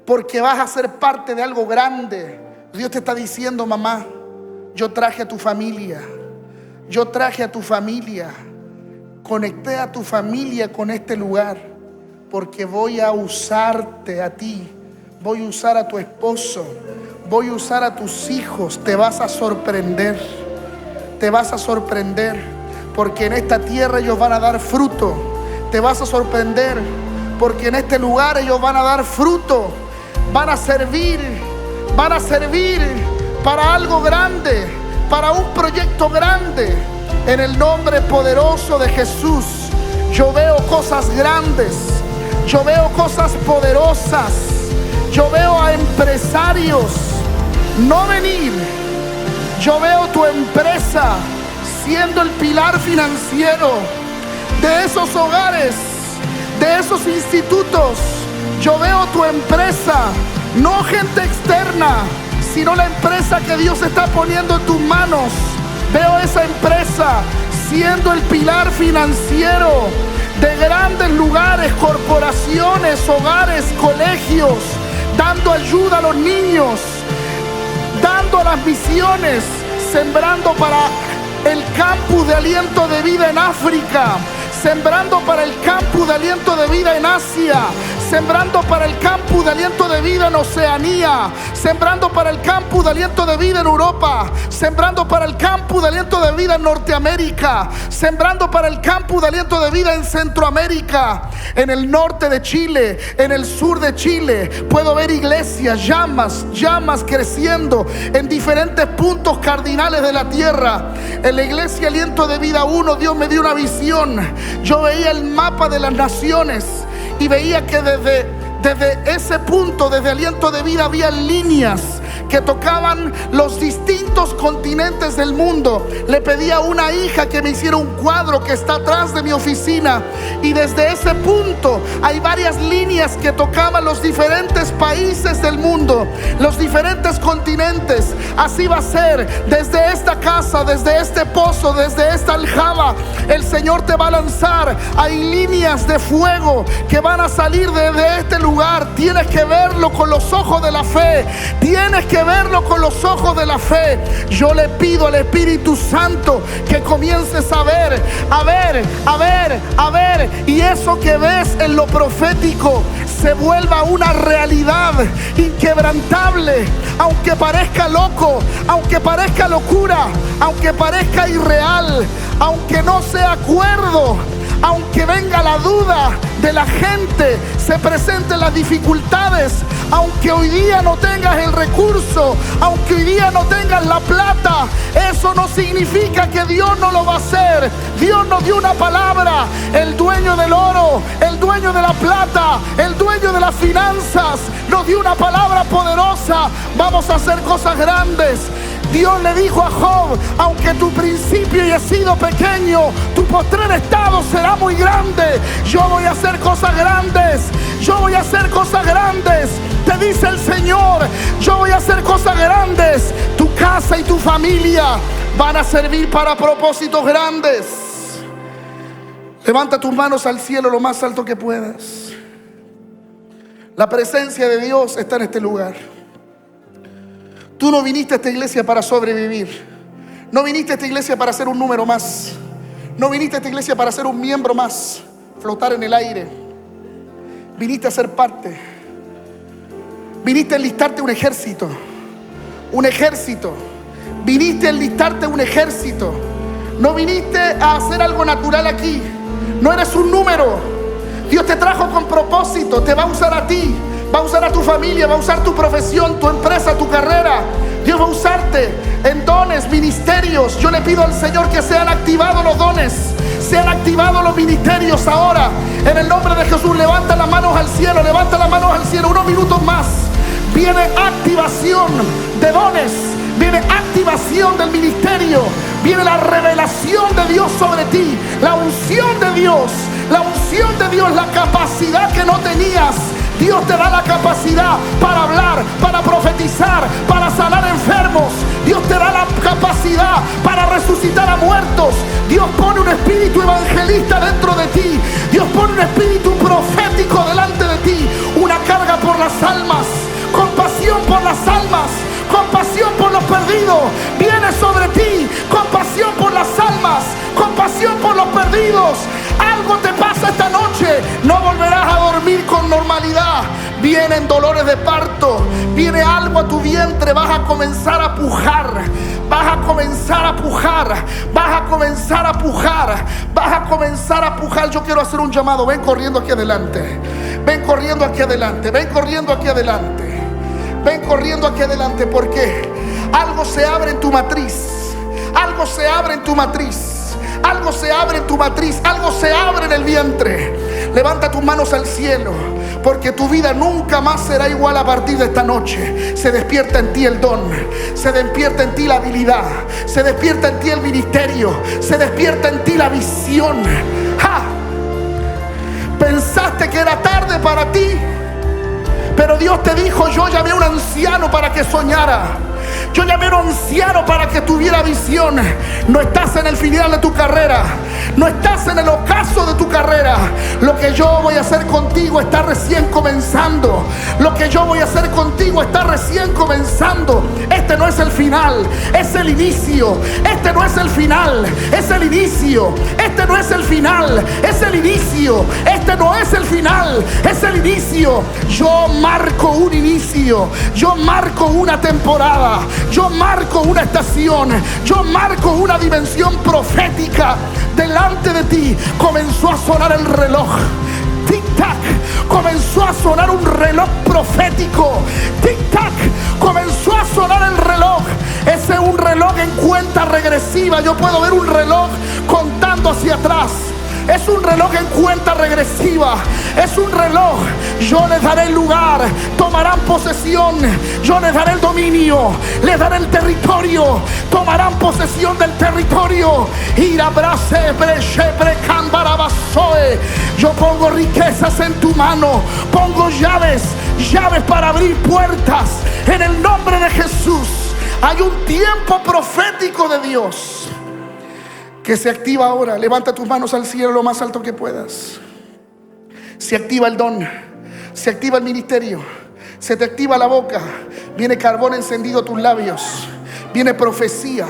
porque vas a ser parte de algo grande. Dios te está diciendo: mamá, yo traje a tu familia. Yo traje a tu familia. Conecté a tu familia con este lugar, porque voy a usarte a ti. Voy a usar a tu esposo. Voy a usar a tus hijos. Te vas a sorprender. Te vas a sorprender, porque en esta tierra ellos van a dar fruto. Te vas a sorprender, porque en este lugar ellos van a dar fruto. Van a servir para algo grande, para un proyecto grande. En el nombre poderoso de Jesús, yo veo cosas grandes, yo veo cosas poderosas, yo veo a empresarios no venir. Yo veo tu empresa siendo el pilar financiero de esos hogares, de esos institutos. Yo veo tu empresa, no gente externa, sino la empresa que Dios está poniendo en tus manos. Veo esa empresa siendo el pilar financiero de grandes lugares, corporaciones, hogares, colegios, dando ayuda a los niños, dando a las misiones, sembrando para el campus de Aliento de Vida en África, sembrando para el campus de Aliento de Vida en Asia, sembrando para el campus de Aliento de Vida en Oceanía, sembrando para el campus de Aliento de Vida en Europa, sembrando para el campus de Aliento de Vida en Norteamérica, sembrando para el campus de Aliento de Vida en Centroamérica, en el norte de Chile, en el sur de Chile. Puedo ver iglesias, llamas creciendo en diferentes puntos cardinales de la tierra. En la iglesia Aliento de Vida 1, Dios me dio una visión. Yo veía el mapa de las naciones y veía que desde ese punto, desde Aliento de Vida, había líneas que tocaban los distintos continentes del mundo. Le pedí a una hija que me hiciera un cuadro que está atrás de mi oficina, y desde ese punto hay varias líneas que tocaban los diferentes países del mundo, los diferentes continentes. Así va a ser desde esta casa, desde este pozo, desde esta aljaba. El Señor te va a lanzar. Hay líneas de fuego que van a salir de este lugar. Tienes que verlo con los ojos de la fe. Tienes que verlo con los ojos de la fe. Yo le pido al Espíritu Santo que comiences a ver, y eso que ves en lo profético se vuelva una realidad inquebrantable. Aunque parezca loco, aunque parezca locura, aunque parezca irreal, aunque no sea acuerdo, aunque venga la duda de la gente, se presenten las dificultades, aunque hoy día no tengas el recurso, aunque hoy día no tengas la plata, eso no significa que Dios no lo va a hacer. Dios nos dio una palabra. El dueño del oro, el dueño de la plata, el dueño de las finanzas, nos dio una palabra poderosa. Vamos a hacer cosas grandes. Dios le dijo a Job: aunque tu principio haya sido pequeño, tu postrer estado será muy grande. Yo voy a hacer cosas grandes. Yo voy a hacer cosas grandes. Te dice el Señor: yo voy a hacer cosas grandes. Tu casa y tu familia van a servir para propósitos grandes. Levanta tus manos al cielo lo más alto que puedas. La presencia de Dios está en este lugar. Tú no viniste a esta iglesia para sobrevivir. No viniste a esta iglesia para ser un número más. No viniste a esta iglesia para ser un miembro más, flotar en el aire. Viniste a ser parte. Viniste a enlistarte un ejército. Un ejército. Viniste a enlistarte un ejército. No viniste a hacer algo natural aquí. No eres un número. Dios te trajo con propósito. Te va a usar a ti. Va a usar a tu familia, va a usar tu profesión, tu empresa, tu carrera. Dios va a usarte en dones, ministerios. Yo le pido al Señor que sean activados los dones, sean activados los ministerios ahora. En el nombre de Jesús, levanta las manos al cielo, levanta las manos al cielo. Unos minutos más. Viene activación de dones, viene activación del ministerio, viene la revelación de Dios sobre ti, la unción de Dios, la capacidad que no tenías. Dios te da la capacidad para hablar, para profetizar, para sanar enfermos. Dios te da la capacidad para resucitar a muertos. Dios pone un espíritu evangelista dentro de ti. Dios pone un espíritu profético delante de ti. Una carga por las almas, compasión por las almas, compasión por los perdidos. Viene sobre ti, compasión por las almas, compasión por los perdidos. Algo te pasa esta noche. No volverás a dormir con normalidad. Vienen dolores de parto. Viene algo a tu vientre. Vas a comenzar a pujar. Vas a comenzar a pujar. Vas a comenzar a pujar. Vas a comenzar a pujar. Yo quiero hacer un llamado. Ven corriendo aquí adelante. Ven corriendo aquí adelante. Ven corriendo aquí adelante. Ven corriendo aquí adelante, porque algo se abre en tu matriz. Algo se abre en tu matriz. Algo se abre en tu matriz. Algo se abre en el vientre. Levanta tus manos al cielo, porque tu vida nunca más será igual a partir de esta noche. Se despierta en ti el don. Se despierta en ti la habilidad. Se despierta en ti el ministerio. Se despierta en ti la visión. ¡Ja! Pensaste que era tarde para ti, pero Dios te dijo: yo llamé a un anciano para que soñara. Yo llamé a un anciano para que tuviera visión. No estás en el final de tu carrera. No estás en el ocaso de tu carrera. Lo que yo voy a hacer contigo está recién comenzando. Lo que yo voy a hacer contigo está recién comenzando. Este no es el final, es el inicio. Este no es el final, es el inicio. Este no es el final, es el inicio. Este no es el final, es el inicio. Yo marco un inicio. Yo marco una temporada. Yo marco una estación. Yo marco una dimensión profética. Delante de ti comenzó a sonar el reloj. Tic-tac. Comenzó a sonar un reloj profético. Tic-tac. Comenzó a sonar el reloj. Ese es un reloj en cuenta regresiva. Yo puedo ver un reloj contando hacia atrás. Es un reloj en cuenta regresiva. Es un reloj. Yo les daré el lugar. Tomarán posesión. Yo les daré el dominio. Les daré el territorio. Tomarán posesión del territorio. Yo pongo riquezas en tu mano. Pongo llaves para abrir puertas. En el nombre de Jesús. Hay un tiempo profético de Dios que se activa ahora. Levanta tus manos al cielo lo más alto que puedas. Se activa el don, se activa el ministerio, se te activa la boca. Viene carbón encendido a tus labios. Viene profecía,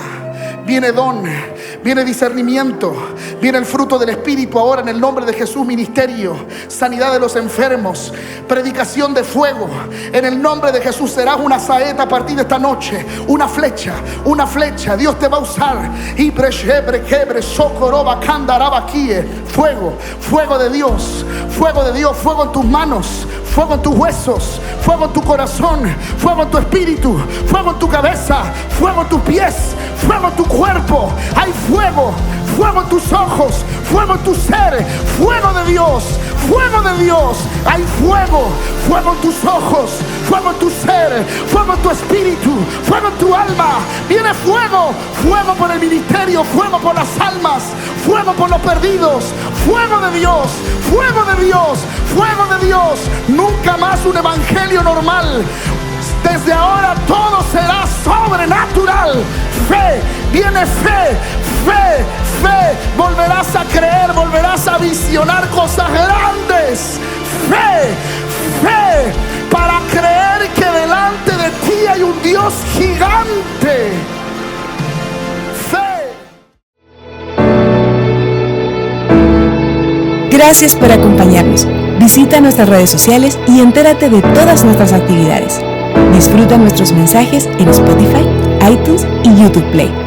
viene don, viene discernimiento, viene el fruto del Espíritu ahora en el nombre de Jesús. Ministerio, sanidad de los enfermos, predicación de fuego. En el nombre de Jesús serás una saeta a partir de esta noche. Una flecha, una flecha. Dios te va a usar. Fuego, fuego de Dios, fuego de Dios, fuego en tus manos, fuego en tus huesos, fuego en tu corazón, fuego en tu espíritu, fuego en tu cabeza, fuego en tus pies, fuego en tu cuerpo. Hay fuego, fuego en tus ojos, fuego en tu ser, fuego de Dios, fuego de Dios. Hay fuego, fuego en tus ojos, fuego en tu ser, fuego en tu espíritu, fuego en tu alma. Viene fuego, fuego por el ministerio, fuego por las almas, fuego por los perdidos, fuego de Dios, fuego de Dios, fuego de Dios. Nunca más un evangelio normal. Desde ahora todo será sobrenatural. Fe, viene fe, fe, fe. Volverás a creer, volverás a visionar cosas grandes. Fe, fe, para creer que delante de ti hay un Dios gigante. Fe. Gracias por acompañarnos. Visita nuestras redes sociales y entérate de todas nuestras actividades. Disfruta nuestros mensajes en Spotify, iTunes y YouTube Play.